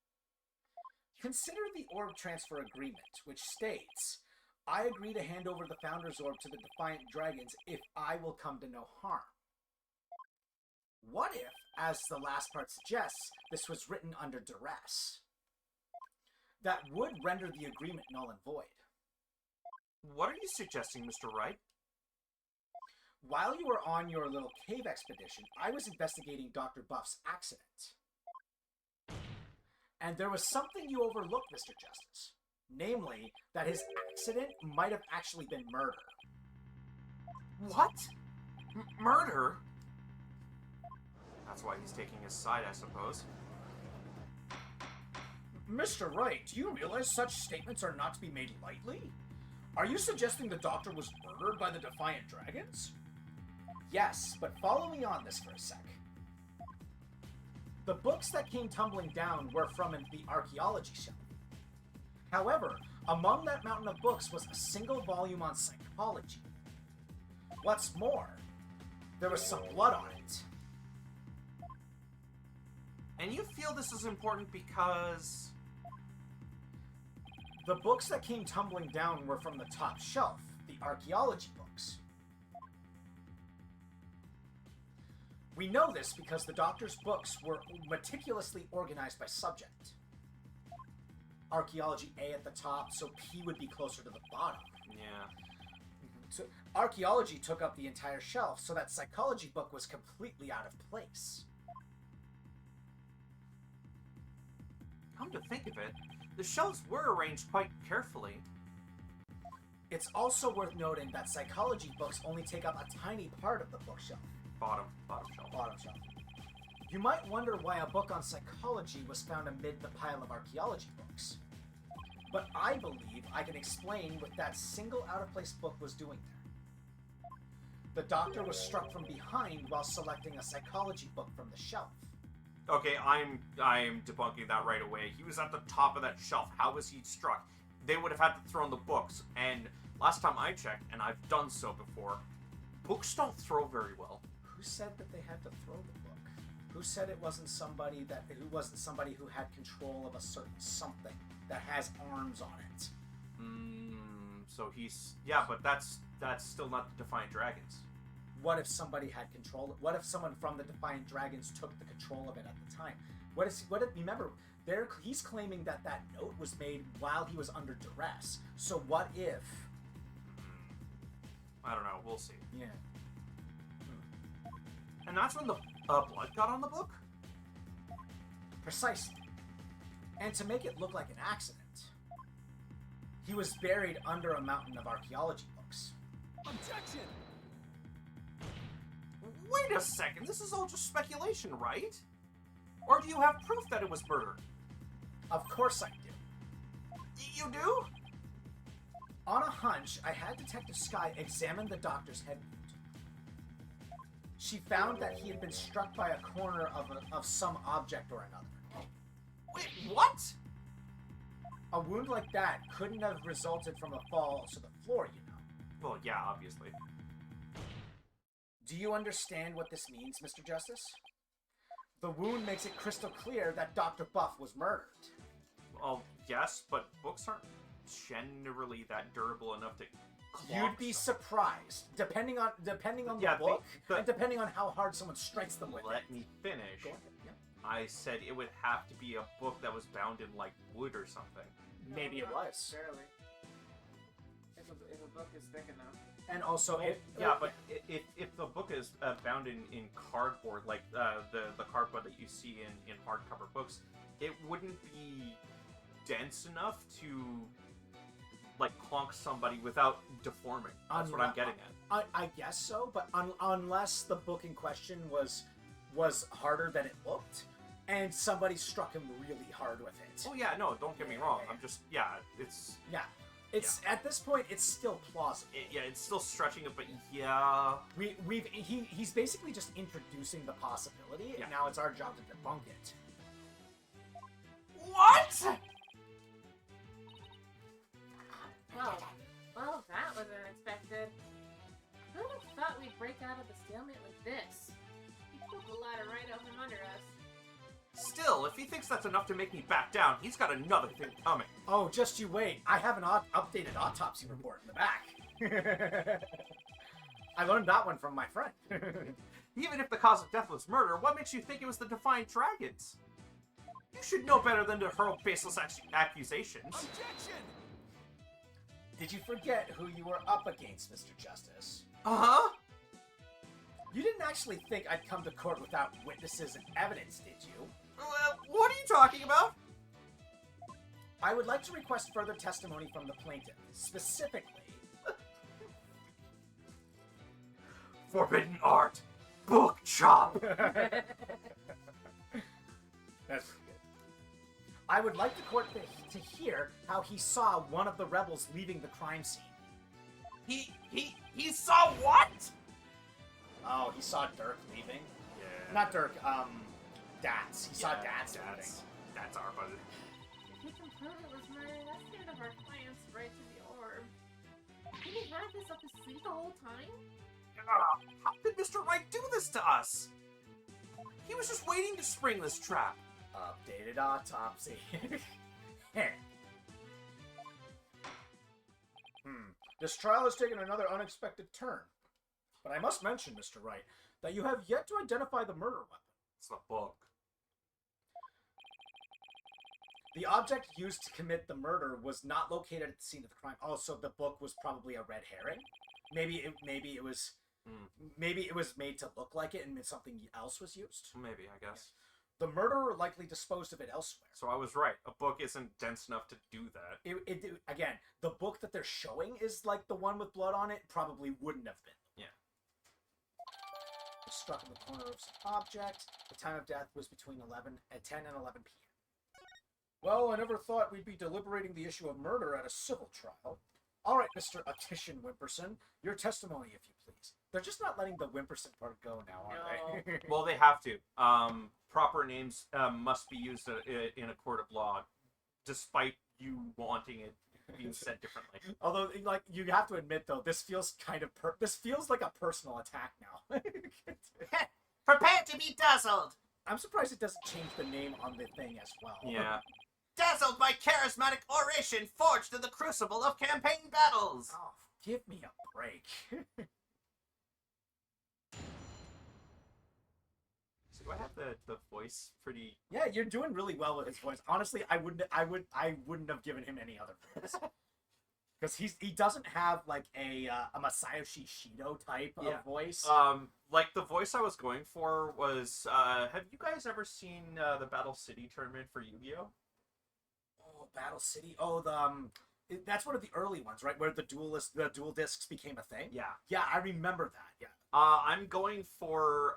Speaker 4: Consider the orb transfer agreement, which states, I agree to hand over the Founder's Orb to the Defiant Dragons if I will come to no harm. What if, as the last part suggests, this was written under duress? That would render the agreement null and void.
Speaker 1: What are you suggesting, Mr. Wright?
Speaker 4: While you were on your little cave expedition, I was investigating Dr. Buff's accident. And there was something you overlooked, Mr. Justice. Namely, that his accident might have actually been murder.
Speaker 1: What? Murder? That's why he's taking his side, I suppose.
Speaker 4: Mr. Wright, do you realize such statements are not to be made lightly? Are you suggesting the Doctor was murdered by the Defiant Dragons? Yes, but follow me on this for a sec. The books that came tumbling down were from the archaeology shelf. However, among that mountain of books was a single volume on psychology. What's more, there was some blood on it.
Speaker 1: And you feel this is important because...
Speaker 4: The books that came tumbling down were from the top shelf, the archaeology books. We know this because the Doctor's books were meticulously organized by subject. Archaeology A at the top, so P would be closer to the bottom.
Speaker 1: Yeah.
Speaker 4: So archaeology took up the entire shelf, so that psychology book was completely out of place.
Speaker 1: Come to think of it, the shelves were arranged quite carefully.
Speaker 4: It's also worth noting that psychology books only take up a tiny part of the bookshelf.
Speaker 1: Bottom shelf.
Speaker 4: Bottom shelf. You might wonder why a book on psychology was found amid the pile of archaeology books. But I believe I can explain what that single out-of-place book was doing there. The Doctor was struck from behind while selecting a psychology book from the shelf.
Speaker 1: Okay, I'm debunking that right away. He was at the top of that shelf. How was he struck? They would have had to throw in the books, and last time I checked, and I've done so before, books don't throw very well.
Speaker 4: Who said that they had to throw the book? Who said it wasn't somebody who had control of a certain something that has arms on it?
Speaker 1: So he's... Yeah, but that's still not the Defiant Dragons.
Speaker 4: What if somebody had control? What if someone from the Defiant Dragons took the control of it at the time? Remember, he's claiming that note was made while he was under duress. So what if...
Speaker 1: I don't know. We'll see.
Speaker 4: Yeah.
Speaker 1: And that's when the blood got on the book?
Speaker 4: Precisely. And to make it look like an accident, he was buried under a mountain of archaeology books.
Speaker 5: Objection!
Speaker 1: Wait a second, this is all just speculation, right? Or do you have proof that it was murder?
Speaker 4: Of course I do.
Speaker 1: You do?
Speaker 4: On a hunch, I had Detective Sky examine the Doctor's head wound. She found that he had been struck by a corner of some object or another.
Speaker 1: Wait, what?
Speaker 4: A wound like that couldn't have resulted from a fall to the floor, you know.
Speaker 1: Well, yeah, obviously.
Speaker 4: Do you understand what this means, Mr. Justice? The wound makes it crystal clear that Dr. Buff was murdered.
Speaker 1: Well, yes, but books aren't... generally that durable enough to clog
Speaker 2: You'd be
Speaker 1: stuff.
Speaker 2: surprised, depending on the
Speaker 1: Yeah,
Speaker 2: book,
Speaker 1: the-
Speaker 2: and depending on how hard someone strikes them with
Speaker 1: Let
Speaker 2: it.
Speaker 1: me finish.
Speaker 2: Go ahead, yeah.
Speaker 1: I said it would have to be a book that was bound in, like, wood or something.
Speaker 2: Maybe it
Speaker 3: not
Speaker 2: was.
Speaker 3: necessarily. If a book is thick enough.
Speaker 2: And also,
Speaker 1: Yeah, but if the book is bound in cardboard, like the cardboard that you see in hardcover books, it wouldn't be dense enough to, like, clonk somebody without deforming. That's what I'm getting at.
Speaker 2: I guess so, but unless the book in question was harder than it looked, and somebody struck him really hard with it.
Speaker 1: Oh yeah, no, don't get me wrong. I'm just, it's
Speaker 2: It's at this point, it's still plausible.
Speaker 1: it's still stretching it, but yeah.
Speaker 2: He's basically just introducing the possibility,
Speaker 1: Yeah.
Speaker 2: and now it's our job to debunk it.
Speaker 6: What?
Speaker 3: Well, that was unexpected. Who would have thought we'd break out of the stalemate like this? He pulled the ladder right out from under us.
Speaker 1: Still, if he thinks that's enough to make me back down, he's got another thing coming.
Speaker 2: Oh, just you wait. I have an updated autopsy report in the back. I learned that one from my friend.
Speaker 1: Even if the cause of death was murder, what makes you think it was the Defiant Dragons? You should know better than to hurl baseless accusations.
Speaker 5: Objection!
Speaker 2: Did you forget who you were up against, Mr. Justice?
Speaker 1: Uh-huh.
Speaker 2: You didn't actually think I'd come to court without witnesses and evidence, did you?
Speaker 1: What are you talking about?
Speaker 2: I would like to request further testimony from the plaintiff, specifically...
Speaker 1: Forbidden art. Book chop.
Speaker 2: That's pretty good. I would like the court to hear how he saw one of the rebels leaving the crime scene.
Speaker 6: He saw what?
Speaker 2: Oh, he saw Dirk leaving?
Speaker 1: Yeah.
Speaker 2: Not Dirk, Dats. He saw Dats leaving.
Speaker 1: That's our buddy.
Speaker 3: If we can prove it was murder, that's the end of our client's right to the orb. Did he have this up his sleeve the whole time?
Speaker 1: How could Mr. Wright do this to us? He was just waiting to spring this trap.
Speaker 2: Updated autopsy. This trial has taken another unexpected turn. But I must mention, Mr. Wright, that you have yet to identify the murder weapon.
Speaker 1: It's the book.
Speaker 2: The object used to commit the murder was not located at the scene of the crime. Oh, so the book was probably a red herring? Maybe it was made to look like it and something else was used?
Speaker 1: Maybe, I guess.
Speaker 2: The murderer likely disposed of it elsewhere.
Speaker 1: So I was right. A book isn't dense enough to do that.
Speaker 2: Again, the book that they're showing is like the one with blood on it. Probably wouldn't have been.
Speaker 1: Yeah.
Speaker 2: Struck in the corner of some object. The time of death was between 10 and 11 p.m. Well, I never thought we'd be deliberating the issue of murder at a civil trial. All right, Mr. Attition Wimperson, your testimony, if you please. They're just not letting the Wimperson part go now, are they?
Speaker 1: Well, they have to. Proper names must be used in a court of law, despite you wanting it being said differently.
Speaker 2: Although, like, you have to admit, though, this feels this feels like a personal attack now.
Speaker 6: Prepare to be dazzled.
Speaker 2: I'm surprised it doesn't change the name on the thing as well.
Speaker 1: Yeah.
Speaker 6: Dazzled by charismatic oration forged in the crucible of campaign battles.
Speaker 2: Oh, give me a break.
Speaker 1: So do I have the voice pretty?
Speaker 2: Yeah, you're doing really well with his voice. Honestly, I wouldn't have given him any other voice. Because he doesn't have like a Masayoshi Shido type of voice.
Speaker 1: Like the voice I was going for was. Have you guys ever seen the Battle City tournament for Yu-Gi-Oh?
Speaker 2: Oh, Battle City. Oh, that's one of the early ones, right? Where the dual discs became a thing.
Speaker 1: Yeah.
Speaker 2: Yeah, I remember that. Yeah.
Speaker 1: I'm going for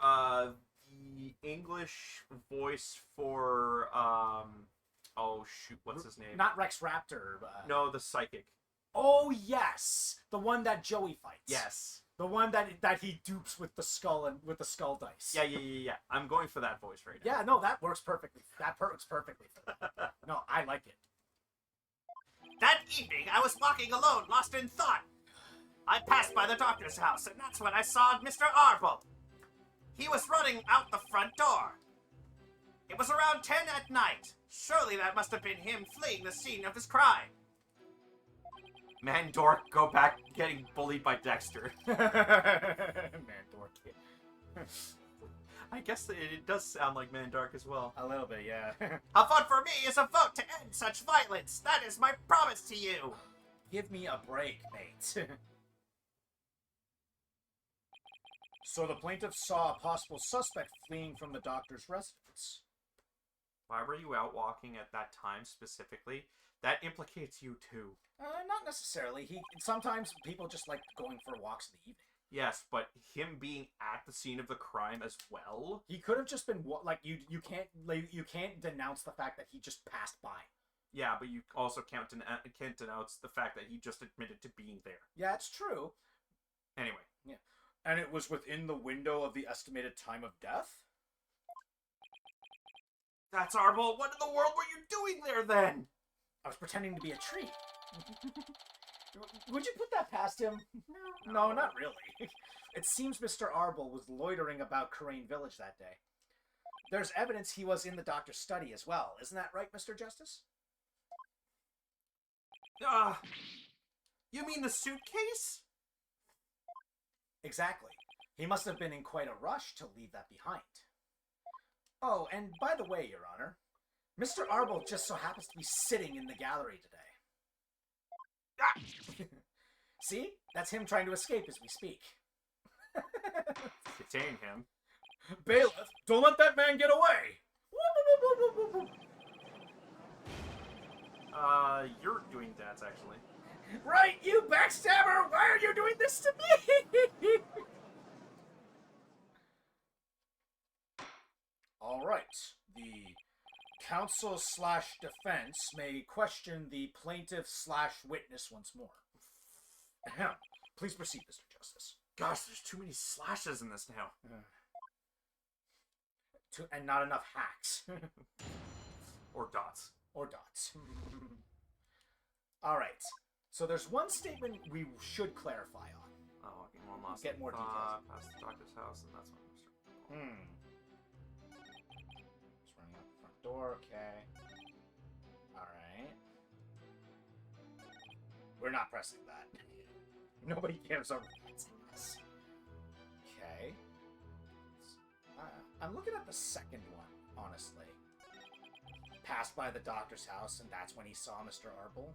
Speaker 1: the English voice for oh shoot, what's his name?
Speaker 2: Not Rex Raptor.
Speaker 1: No, the psychic.
Speaker 2: Oh yes, the one that Joey fights.
Speaker 1: Yes.
Speaker 2: The one that he dupes with the skull and with the skull dice.
Speaker 1: Yeah. I'm going for that voice right now.
Speaker 2: Yeah, no, that works perfectly. That works perfectly for that. No, I like it.
Speaker 6: That evening, I was walking alone, lost in thought. I passed by the doctor's house, and that's when I saw Mr. Arble. He was running out the front door. It was around 10 at night. Surely that must have been him fleeing the scene of his crime.
Speaker 1: Mandork, go back getting bullied by Dexter.
Speaker 2: Mandork.
Speaker 1: I guess it does sound like Mandark as well.
Speaker 2: A little bit, yeah.
Speaker 6: A vote for me is a vote to end such violence. That is my promise to you.
Speaker 2: Give me a break, mate. So the plaintiff saw a possible suspect fleeing from the doctor's residence.
Speaker 1: Why were you out walking at that time specifically? That implicates you too.
Speaker 2: Not necessarily. Sometimes people just like going for walks in the evening.
Speaker 1: Yes, but him being at the scene of the crime as well?
Speaker 2: He could have just been like you can't denounce the fact that he just passed by.
Speaker 1: Yeah, but you also can't denounce the fact that he just admitted to being there.
Speaker 2: Yeah, it's true.
Speaker 1: Anyway.
Speaker 2: Yeah. And it was within the window of the estimated time of death?
Speaker 1: That's Arbol. What in the world were you doing there then?
Speaker 2: I was pretending to be a tree. Would you put that past him?
Speaker 3: No.
Speaker 2: No, not really. It seems Mr. Arbol was loitering about Crane Village that day. There's evidence he was in the doctor's study as well. Isn't that right, Mr. Justice?
Speaker 1: You mean the suitcase?
Speaker 2: Exactly. He must have been in quite a rush to leave that behind. Oh, and by the way, Your Honor, Mr. Arbol just so happens to be sitting in the gallery today. See? That's him trying to escape as we speak.
Speaker 1: Detain him.
Speaker 2: Bailiff, don't let that man get away!
Speaker 1: You're doing that, actually.
Speaker 2: Right, you backstabber! Why are you doing this to me? Alright, the counsel/defense may question the plaintiff/witness once more. Ahem. Please proceed, Mr. Justice.
Speaker 1: Gosh, there's too many slashes in this now.
Speaker 2: And not enough hacks.
Speaker 1: Or dots.
Speaker 2: Or dots. Alright, so there's one statement we should clarify on.
Speaker 1: Oh, okay, one last
Speaker 2: Get more details.
Speaker 1: Past the doctor's house, and that's when we start.
Speaker 2: Just running out the front door, okay. Alright. We're not pressing that. Nobody cares over this. Okay. I'm looking at the second one, honestly. Passed by the doctor's house, and that's when he saw Mr. Arbol.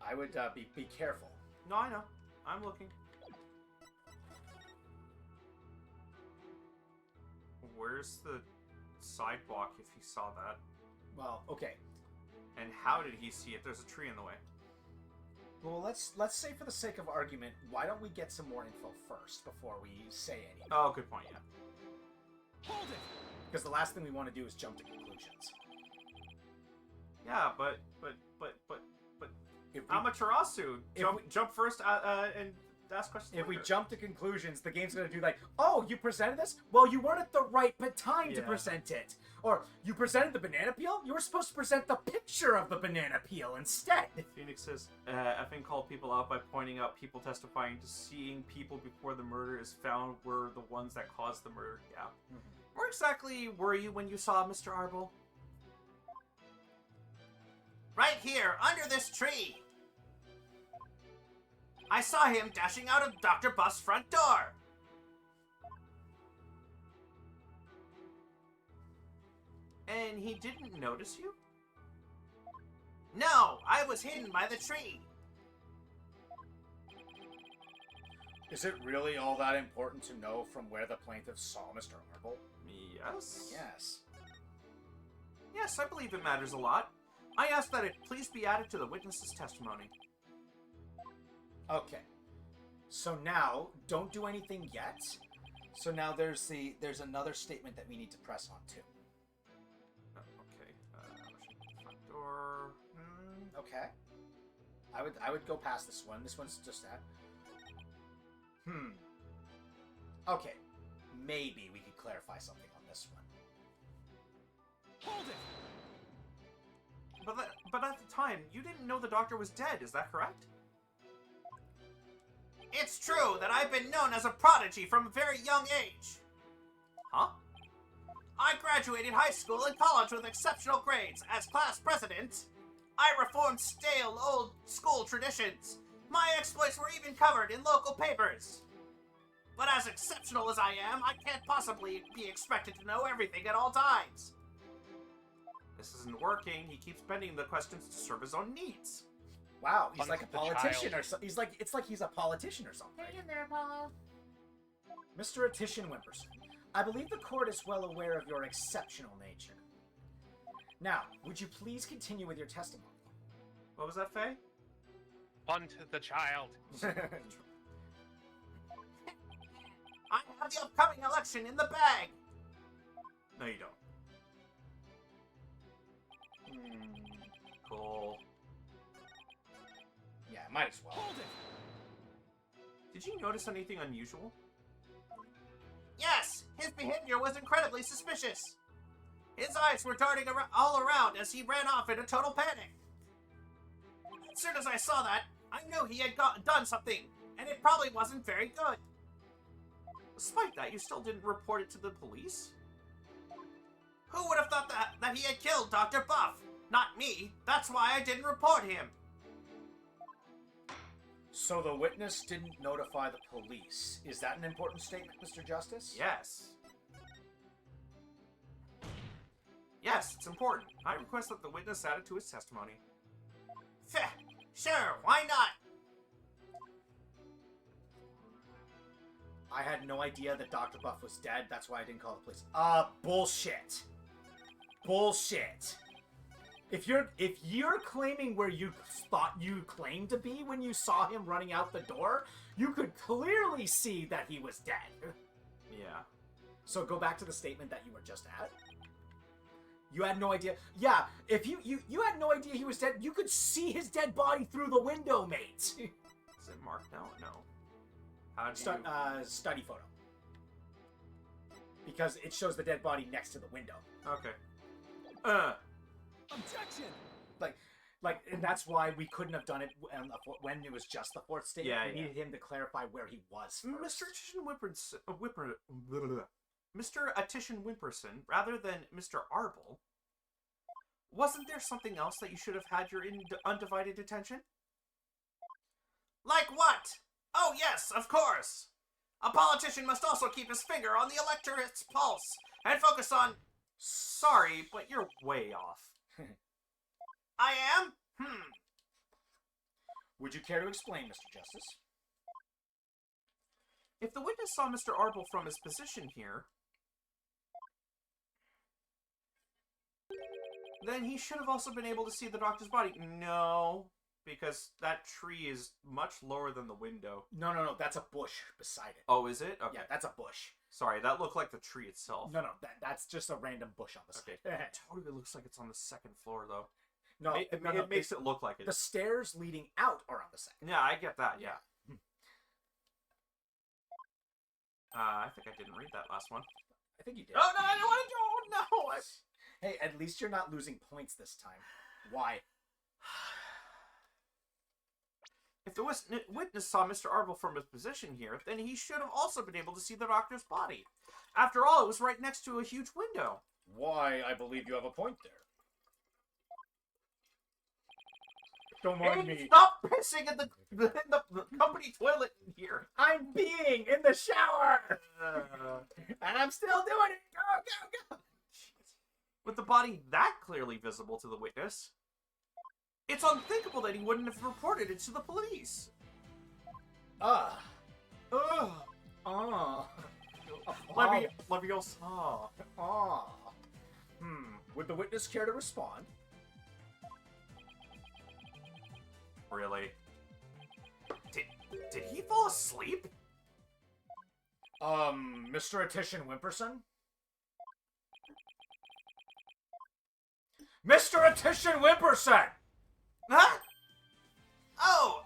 Speaker 2: I would be careful.
Speaker 1: No, I know. I'm looking. Where's the sidewalk if he saw that?
Speaker 2: Well, okay.
Speaker 1: And how did he see it? There's a tree in the way.
Speaker 2: Well, let's say for the sake of argument, why don't we get some more info first before we say anything?
Speaker 1: Oh, good point, yeah.
Speaker 5: Hold it!
Speaker 2: Because the last thing we want to do is jump to conclusions.
Speaker 1: Yeah, but
Speaker 2: If we,
Speaker 1: Amaterasu, jump first and ask questions
Speaker 2: if we
Speaker 1: later.
Speaker 2: jump to conclusions, the game's going to do like, oh, you presented this? Well, you weren't at the right time to
Speaker 1: Yeah.
Speaker 2: present it. Or, you presented the banana peel? You were supposed to present the picture of the banana peel instead.
Speaker 1: Phoenix says, effing called people out by pointing out people testifying to seeing people before the murder is found were the ones that caused the murder. Yeah. Where exactly were you when you saw Mr. Arbol?
Speaker 6: Right here, under this tree. I saw him dashing out of Dr. Buff's front door.
Speaker 1: And he didn't notice you?
Speaker 6: No, I was hidden by the tree.
Speaker 2: Is it really all that important to know from where the plaintiff saw Mr. Arbol?
Speaker 1: Yes.
Speaker 2: Yes.
Speaker 1: Yes, I believe it matters a lot. I ask that it please be added to the witness's testimony.
Speaker 2: Okay. So now, don't do anything yet. So now there's another statement that we need to press on too.
Speaker 1: Okay. Front door.
Speaker 2: Okay. I would go past this one. This one's just that. Okay. Maybe we could clarify something on this one.
Speaker 5: Hold it!
Speaker 1: But at the time, you didn't know the doctor was dead, is that correct?
Speaker 6: It's true that I've been known as a prodigy from a very young age.
Speaker 1: Huh?
Speaker 6: I graduated high school and college with exceptional grades. As class president, I reformed stale old school traditions. My exploits were even covered in local papers. But as exceptional as I am, I can't possibly be expected to know everything at all times.
Speaker 1: This isn't working. He keeps bending the questions to serve his own needs.
Speaker 2: Wow, he's
Speaker 5: Fun
Speaker 2: like a
Speaker 5: with the
Speaker 2: politician
Speaker 5: child.
Speaker 2: or something. It's like he's a politician or something.
Speaker 3: Hang in there, Apollo.
Speaker 2: Mr. Attition Wimperson, I believe the court is well aware of your exceptional nature. Now, would you please continue with your testimony?
Speaker 1: What was that, Faye?
Speaker 5: Punt the child.
Speaker 6: I have the upcoming election in the bag.
Speaker 1: No, you don't. Cool.
Speaker 2: Yeah, might as well.
Speaker 5: Hold it!
Speaker 1: Did you notice anything unusual?
Speaker 6: Yes, his behavior was incredibly suspicious. His eyes were darting all around as he ran off in a total panic. As soon as I saw that, I knew he had done something, and it probably wasn't very good.
Speaker 1: Despite that, you still didn't report it to the police?
Speaker 6: Who would have thought that he had killed Dr. Buff? Not me. That's why I didn't report him.
Speaker 2: So the witness didn't notify the police. Is that an important statement, Mr. Justice?
Speaker 1: Yes. Yes, it's important. I request that the witness add it to his testimony.
Speaker 6: Pfeh, sure, why not?
Speaker 2: I had no idea that Dr. Buff was dead. That's why I didn't call the police. Bullshit. Bullshit. If you're claiming where you thought you claimed to be when you saw him running out the door, you could clearly see that he was dead.
Speaker 1: Yeah.
Speaker 2: So go back to the statement that you were just at. You had no idea. Yeah, if you had no idea he was dead, you could see his dead body through the window, mate.
Speaker 1: Is it marked now? No. How do
Speaker 2: Study photo. Because it shows the dead body next to the window.
Speaker 1: Okay.
Speaker 5: Objection!
Speaker 2: Like, and that's why we couldn't have done it when it was just the fourth statement.
Speaker 1: Yeah,
Speaker 2: We
Speaker 1: yeah.
Speaker 2: needed him to clarify where he was first.
Speaker 1: Mr. Attition Wimperson, rather than Mr. Arble, wasn't there something else that you should have had your undivided attention?
Speaker 6: Like what? Oh yes, of course. A politician must also keep his finger on the electorate's pulse and focus on...
Speaker 1: Sorry, but you're way off.
Speaker 6: I am?
Speaker 2: Would you care to explain, Mr. Justice?
Speaker 1: If the witness saw Mr. Arble from his position here, then he should have also been able to see the doctor's body. No, because that tree is much lower than the window.
Speaker 2: No, that's a bush beside it.
Speaker 1: Oh, is it? Okay.
Speaker 2: Yeah, that's a bush.
Speaker 1: Sorry, that looked like the tree itself.
Speaker 2: No, that's just a random bush on the
Speaker 1: Okay.
Speaker 2: side.
Speaker 1: It totally looks like it's on the second floor, though.
Speaker 2: No,
Speaker 1: It makes it look like it.
Speaker 2: The stairs leading out are on the second.
Speaker 1: Yeah, I get that, yeah. I think I didn't read that last one.
Speaker 2: I think you did.
Speaker 1: Oh, no, I don't want to go! No!
Speaker 2: Hey, at least you're not losing points this time. Why?
Speaker 1: If the witness saw Mr. Arble from his position here, then he should have also been able to see the doctor's body. After all, it was right next to a huge window.
Speaker 4: Why, I believe you have a point there.
Speaker 2: Don't
Speaker 1: Hey, stop pissing in the company toilet in here.
Speaker 2: I'm being in the shower! And I'm still doing it! Go!
Speaker 1: With the body that clearly visible to the witness, it's unthinkable that he wouldn't have reported it to the police.
Speaker 2: Ah.
Speaker 1: Ugh. Leviosa.
Speaker 2: Ah. Would the witness care to respond?
Speaker 1: Really? Did he fall asleep?
Speaker 2: Mr. Attition Wimperson? Mr. Attition Wimperson!
Speaker 6: Huh? Oh,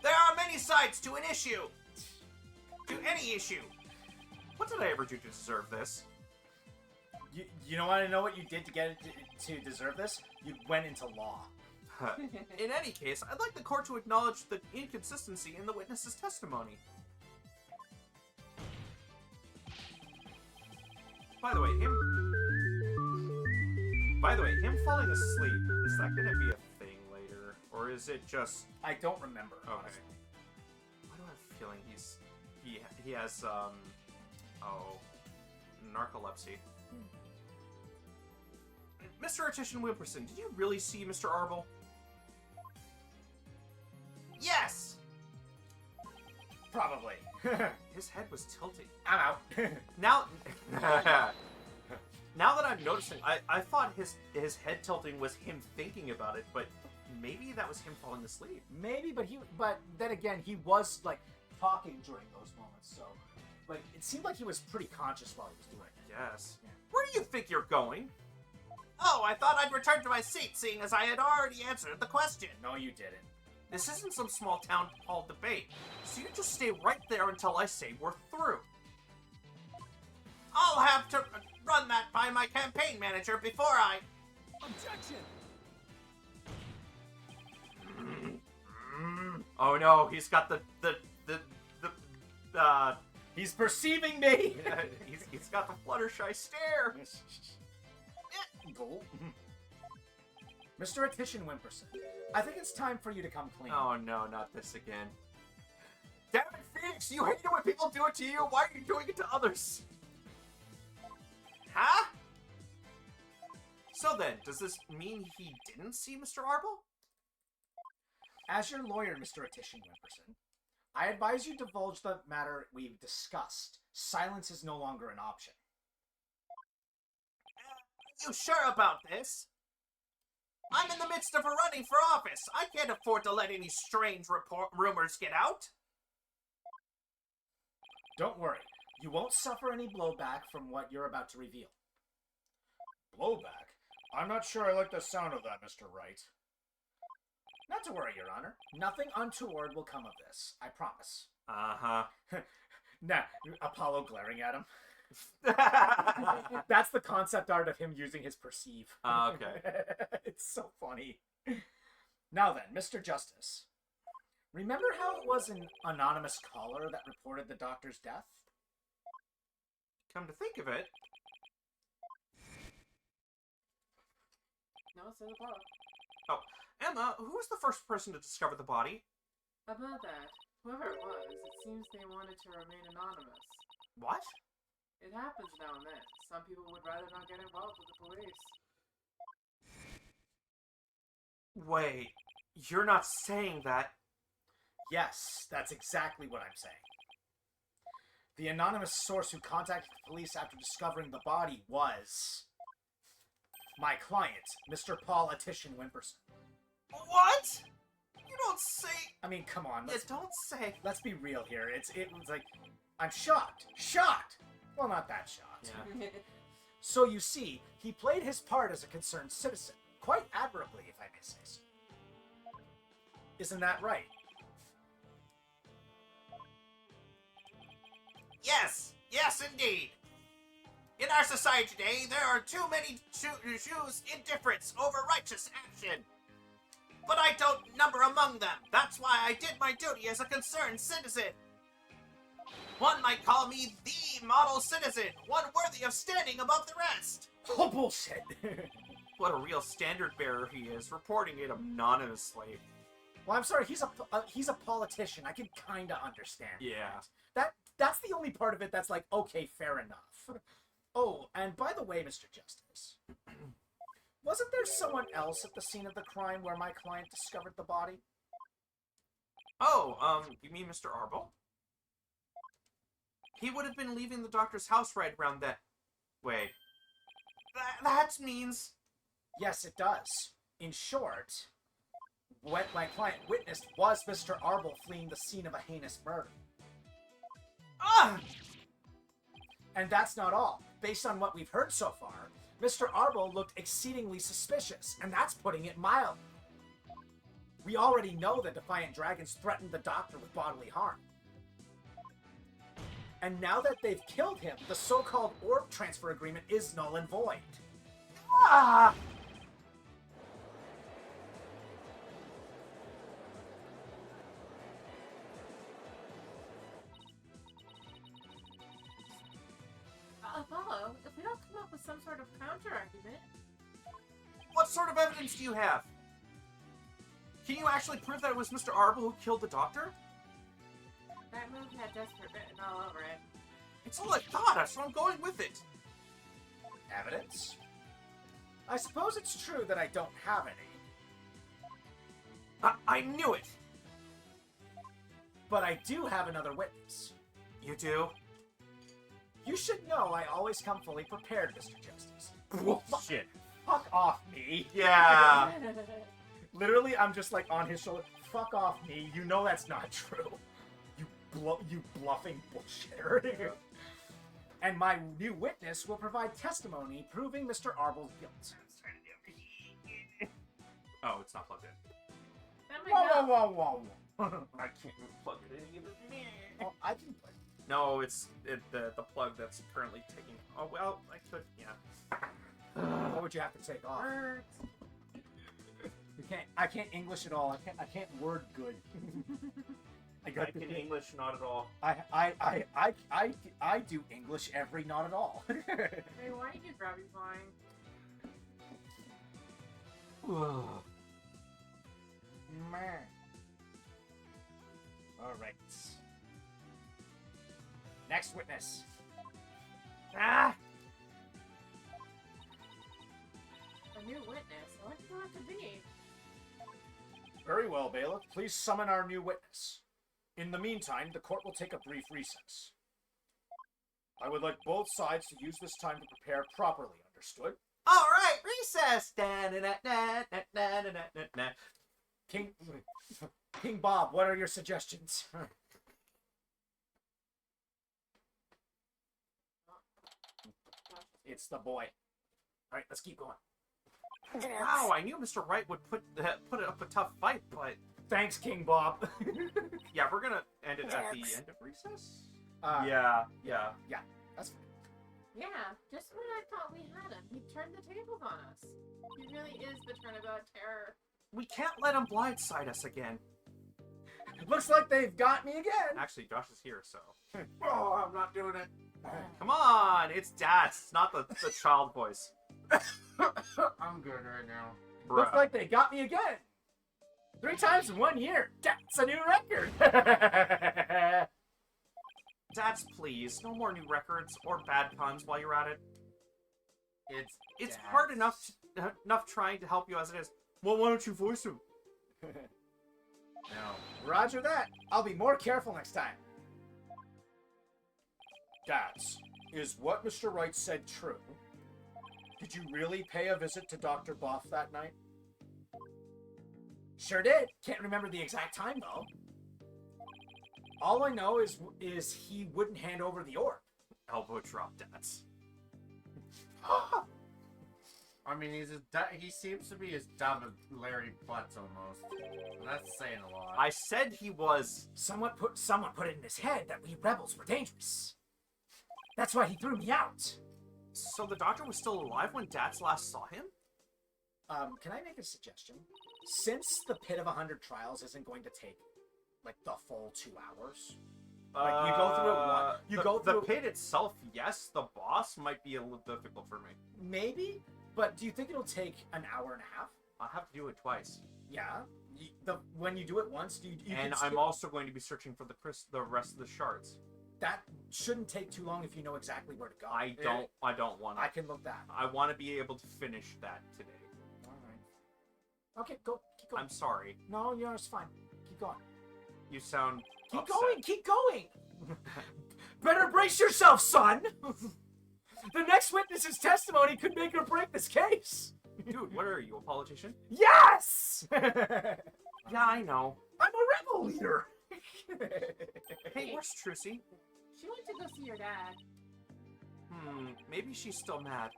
Speaker 6: There are many sides to an issue. To any issue.
Speaker 1: What did I ever do to deserve this?
Speaker 2: You know what you did to get it to deserve this? You went into law.
Speaker 1: In any case, I'd like the court to acknowledge the inconsistency in the witness's testimony. By the way, him falling asleep, is that gonna be a thing later? Or is it just...
Speaker 2: I don't remember.
Speaker 1: Okay.
Speaker 2: honestly.
Speaker 1: Why do I have a feeling he has, narcolepsy. Mr. Artician Wimperson, did you really see Mr. Arble?
Speaker 6: Yes!
Speaker 2: Probably.
Speaker 1: His head was tilting.
Speaker 2: I'm out.
Speaker 1: Now, now that I'm noticing, I thought his head tilting was him thinking about it, but maybe that was him falling asleep.
Speaker 2: Maybe, but then again, he was like talking during those moments, so like it seemed like he was pretty conscious while he was doing it.
Speaker 1: Yes. Where do you think you're going?
Speaker 6: Oh, I thought I'd return to my seat, seeing as I had already answered the question.
Speaker 2: No, you didn't.
Speaker 1: This isn't some small town hall debate, so you just stay right there until I say we're through.
Speaker 6: I'll have to run that by my campaign manager before I...
Speaker 5: Objection!
Speaker 1: Oh no, he's got the
Speaker 2: He's perceiving me.
Speaker 1: he's got the Fluttershy stare.
Speaker 2: Go. Mr. Artician Wimperson, I think it's time for you to come clean.
Speaker 1: Oh no, not this again. Damn it, Phoenix! You hate it when people do it to you. Why are you doing it to others?
Speaker 6: Huh?
Speaker 1: So then, does this mean he didn't see Mr. Arble?
Speaker 2: As your lawyer, Mr. Artician Wimperson, I advise you divulge the matter we've discussed. Silence is no longer an option.
Speaker 6: You sure about this? I'm in the midst of a running for office. I can't afford to let any strange rumors get out.
Speaker 2: Don't worry. You won't suffer any blowback from what you're about to reveal.
Speaker 4: Blowback? I'm not sure I like the sound of that, Mr. Wright.
Speaker 2: Not to worry, Your Honor. Nothing untoward will come of this. I promise.
Speaker 1: Uh-huh.
Speaker 2: Nah, Apollo glaring at him. That's the concept art of him using his perceive.
Speaker 1: Okay.
Speaker 2: It's so funny. Now then, Mr. Justice. Remember how it was an anonymous caller that reported the doctor's death?
Speaker 1: Come to think of it,
Speaker 3: No, it says Apollo.
Speaker 1: Emma, who was the first person to discover the body?
Speaker 3: About that, whoever it was, it seems they wanted to remain anonymous.
Speaker 1: What?
Speaker 3: It happens now and then. Some people would rather not get involved with the police.
Speaker 1: Wait, you're not saying that...
Speaker 2: Yes, that's exactly what I'm saying. The anonymous source who contacted the police after discovering the body was... my client, Mr. Politician Wimperson.
Speaker 6: What? You don't say...
Speaker 2: I mean, come on,
Speaker 1: You don't say...
Speaker 2: let's be real here. It was like, I'm shocked. Shocked! Well, not that shocked.
Speaker 1: Yeah.
Speaker 2: So you see, he played his part as a concerned citizen, quite admirably, if I may say so. Isn't that right?
Speaker 6: Yes, yes indeed. In our society today, there are too many choose indifference over righteous action. But I don't number among them. That's why I did my duty as a concerned citizen. One might call me the model citizen, one worthy of standing above the rest.
Speaker 2: Oh, bullshit!
Speaker 1: What a real standard bearer he is, reporting it anonymously.
Speaker 2: Well, I'm sorry, he's a politician. I can kinda understand
Speaker 1: Yeah.
Speaker 2: That's the only part of it that's like, okay, fair enough. Oh, and by the way, Mr. Justice, wasn't there someone else at the scene of the crime where my client discovered the body?
Speaker 1: Oh, you mean Mr. Arble? He would have been leaving the doctor's house right around that... Wait. That means...
Speaker 2: Yes, it does. In short, what my client witnessed was Mr. Arble fleeing the scene of a heinous murder.
Speaker 1: Ah!
Speaker 2: And that's not all. Based on what we've heard so far, Mr. Arble looked exceedingly suspicious, and that's putting it mildly. We already know that Defiant Dragons threatened the Doctor with bodily harm. And now that they've killed him, the so-called orb transfer agreement is null and void.
Speaker 1: Ah!
Speaker 3: Apollo, if we don't some sort of counter-argument.
Speaker 1: What sort of evidence do you have? Can you actually prove that it was Mr. Arbel who killed the doctor?
Speaker 3: That move had desperate written all over it.
Speaker 1: It's all I thought, so I'm going with it.
Speaker 2: Evidence? I suppose it's true that I don't have any,
Speaker 1: I knew it.
Speaker 2: but I do have another witness.
Speaker 1: You do?
Speaker 2: You should know I always come fully prepared, Mr. Justice.
Speaker 1: Shit.
Speaker 2: Fuck off, me.
Speaker 1: Yeah.
Speaker 2: Literally, I'm just like on his shoulder. Fuck off, me. You know that's not true. You bluffing bullshitter. And my new witness will provide testimony proving Mr. Arbel's guilt.
Speaker 1: Oh, it's not plugged in.
Speaker 3: That
Speaker 2: Whoa,
Speaker 3: might
Speaker 2: whoa,
Speaker 3: help.
Speaker 2: whoa, whoa.
Speaker 1: I can't even plug it in either.
Speaker 2: Oh, I can play.
Speaker 1: No, it's the plug that's currently taking. Oh well, I could. Yeah.
Speaker 2: What would you have to take off?
Speaker 3: Hurts.
Speaker 2: I can't English at all. I can't word good. I
Speaker 1: I can English not at all.
Speaker 2: I do English every not at all.
Speaker 3: Hey, why are you grabby flying?
Speaker 2: Alright. Next witness.
Speaker 1: Ah!
Speaker 3: A new witness? What does it have to be?
Speaker 2: Very well, bailiff. Please summon our new witness. In the meantime, the court will take a brief recess. I would like both sides to use this time to prepare properly, understood?
Speaker 1: All right, recess. Da-na-na-na-na-na-na-na-na.
Speaker 2: King Bob, what are your suggestions? It's the boy. All right, let's keep going.
Speaker 1: Wow, I knew Mr. Wright would put up a tough fight, but
Speaker 2: Thanks, King Bob.
Speaker 1: yeah, we're gonna end it at the end of recess.
Speaker 2: Yeah,
Speaker 1: Yeah.
Speaker 2: that's fine.
Speaker 3: Yeah, just when I thought we had him, he turned the tables on us. He really is the turnabout terror.
Speaker 1: We can't let him blindside us again.
Speaker 2: Looks like they've got me again.
Speaker 1: Actually, Josh is here, so.
Speaker 2: Oh, I'm not doing it.
Speaker 1: Come on, it's Dad's. It's not the child voice.
Speaker 2: I'm good right now.
Speaker 1: Bruh.
Speaker 2: Looks like they got me again. 3 times in 1 year. That's a new record.
Speaker 1: Dads, please, no more new records or bad puns while you're at it. It's hard enough trying to help you as it is. Well, why don't you voice him?
Speaker 2: No. Roger that. I'll be more careful next time. Dads, is what Mr. Wright said true? Did you really pay a visit to Dr. Buff that night? Sure did. Can't remember the exact time, though. All I know is he wouldn't hand over the orb.
Speaker 1: Elbow drop, Dads.
Speaker 7: I mean, he seems to be as dumb as Larry Butts almost. And that's saying a lot.
Speaker 1: I said he was.
Speaker 2: Someone put it in his head that we rebels were dangerous. That's why he threw me out.
Speaker 1: So the doctor was still alive when Dads last saw him?
Speaker 2: Can I make a suggestion? Since the Pit of 100 Trials isn't going to take, like, the full 2 hours, like, you go through it one, you go through
Speaker 1: the pit itself, yes. The boss might be a little difficult for me.
Speaker 2: maybe, but do you think it'll take an hour and a half?
Speaker 1: I'll have to do it twice.
Speaker 2: Yeah. When you do it once, you
Speaker 1: And
Speaker 2: can skip.
Speaker 1: I'm also going to be searching for the rest of the shards.
Speaker 2: That shouldn't take too long if you know exactly where to go.
Speaker 1: I don't want
Speaker 2: I
Speaker 1: to.
Speaker 2: can look that.
Speaker 1: I want to be able to finish that today.
Speaker 2: All right. Okay, go. Keep going.
Speaker 1: I'm sorry.
Speaker 2: No, it's fine. Keep going.
Speaker 1: You sound
Speaker 2: Keep
Speaker 1: upset.
Speaker 2: going. Keep going. Better brace yourself, son. The next witness's testimony could make or break this case.
Speaker 1: Dude, what are you, a politician?
Speaker 2: Yes.
Speaker 1: Yeah, I know.
Speaker 2: I'm a rebel leader.
Speaker 1: Hey, where's Trissy?
Speaker 3: She went to go see your dad.
Speaker 1: Maybe she's still mad.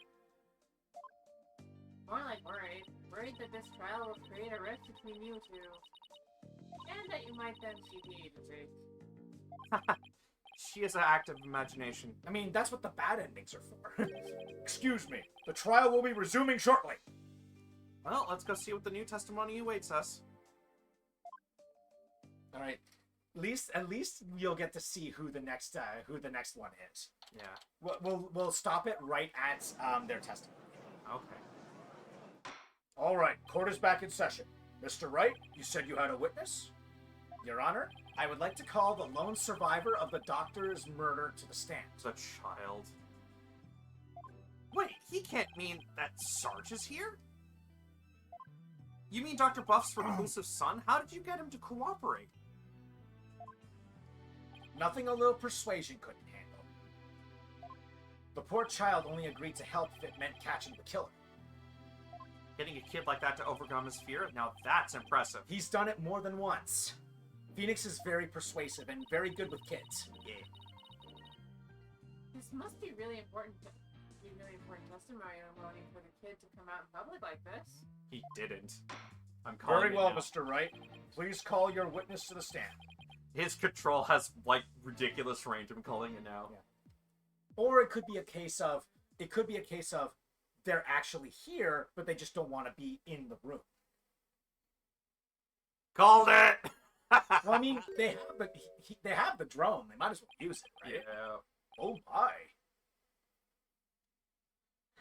Speaker 3: More like worried. Worried that this trial will create a rift between you two. And that you might then cheat the agency.
Speaker 1: She has an active imagination.
Speaker 2: I mean, that's what the bad endings are for. Excuse me. The trial will be resuming shortly.
Speaker 1: Well, let's go see what the new testimony awaits us.
Speaker 2: All right. At least you'll get to see who the next one is.
Speaker 1: Yeah.
Speaker 2: We'll stop it right at their testimony.
Speaker 1: Okay.
Speaker 4: All right, court is back in session. Mr. Wright, you said you had a witness?
Speaker 2: Your Honor, I would like to call the lone survivor of the doctor's murder to the stand.
Speaker 1: The child. Wait, he can't mean that Sarge is here? You mean Dr. Buff's reclusive son? How did you get him to cooperate?
Speaker 2: Nothing a little persuasion couldn't handle. The poor child only agreed to help if it meant catching the killer.
Speaker 1: Getting a kid like that to overcome his fear? Now that's impressive.
Speaker 2: He's done it more than once. Phoenix is very persuasive and very good with kids.
Speaker 1: Yeah.
Speaker 3: This must be really important testimony for the kid to come out in public like this.
Speaker 1: He didn't. I'm calling
Speaker 4: Very
Speaker 1: it
Speaker 4: well,
Speaker 1: now.
Speaker 4: Mr. Wright. Please call your witness to the stand.
Speaker 1: His control has, like, ridiculous range. I'm calling it now.
Speaker 2: Yeah. Or it could be a case of they're actually here, but they just don't want to be in the room.
Speaker 1: Called it!
Speaker 2: Well, I mean, they have the drone. They might as well use it, right?
Speaker 1: Yeah.
Speaker 4: Oh my.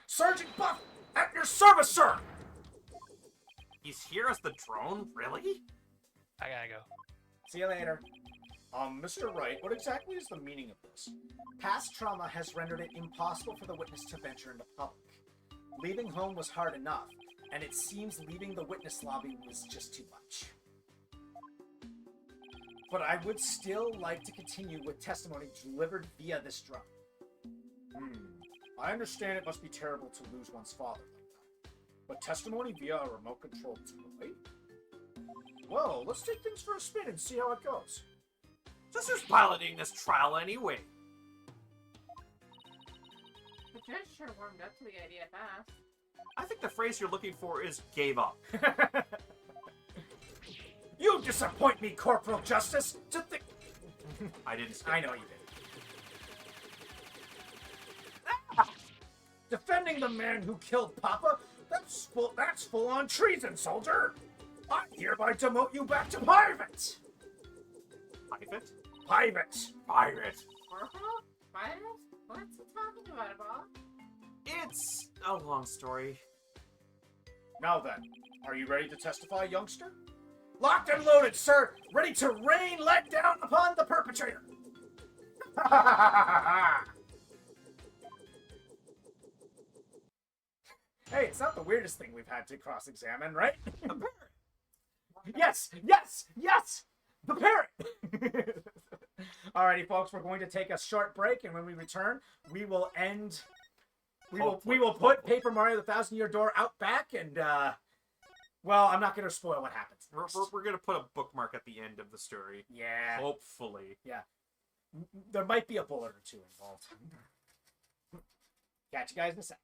Speaker 2: Sergeant Buff, at your service, sir!
Speaker 1: He's here as the drone? Really?
Speaker 5: I gotta go.
Speaker 2: See you later.
Speaker 4: Mr. Wright, what exactly is the meaning of this?
Speaker 2: Past trauma has rendered it impossible for the witness to venture into public. Leaving home was hard enough, and it seems leaving the witness lobby was just too much. But I would still like to continue with testimony delivered via this drone.
Speaker 4: I understand it must be terrible to lose one's father like that. But testimony via a remote-controlled toy? Well, let's take things for a spin and see how it goes.
Speaker 1: Just who's piloting this trial anyway?
Speaker 3: The judge sure warmed up to the idea fast.
Speaker 1: I think the phrase you're looking for is gave up.
Speaker 2: You disappoint me, Corporal Justice! To think...
Speaker 1: I didn't say
Speaker 2: I know you did.
Speaker 4: Defending the man who killed Papa? That's full-on treason, soldier! I hereby demote you back to private!
Speaker 1: Private?
Speaker 4: Private!
Speaker 1: Pirate.
Speaker 3: Corporal? Private? What's he talking about, Bob?
Speaker 1: It's a long story.
Speaker 4: Now then, are you ready to testify, youngster?
Speaker 2: Locked and loaded, sir! Ready to rain lead down upon the perpetrator! Hey, it's not the weirdest thing we've had to cross-examine, right?
Speaker 1: A parrot.
Speaker 2: Yes! Yes! Yes! The parrot! Alrighty, folks, we're going to take a short break, and when we return, we will end... We will put Paper Mario the 1,000-Year Door out back, and, well, I'm not going to spoil what happens.
Speaker 1: We're going to put a bookmark at the end of the story.
Speaker 2: Yeah.
Speaker 1: Hopefully.
Speaker 2: Yeah. There might be a bullet or two involved. Catch you guys in a sec.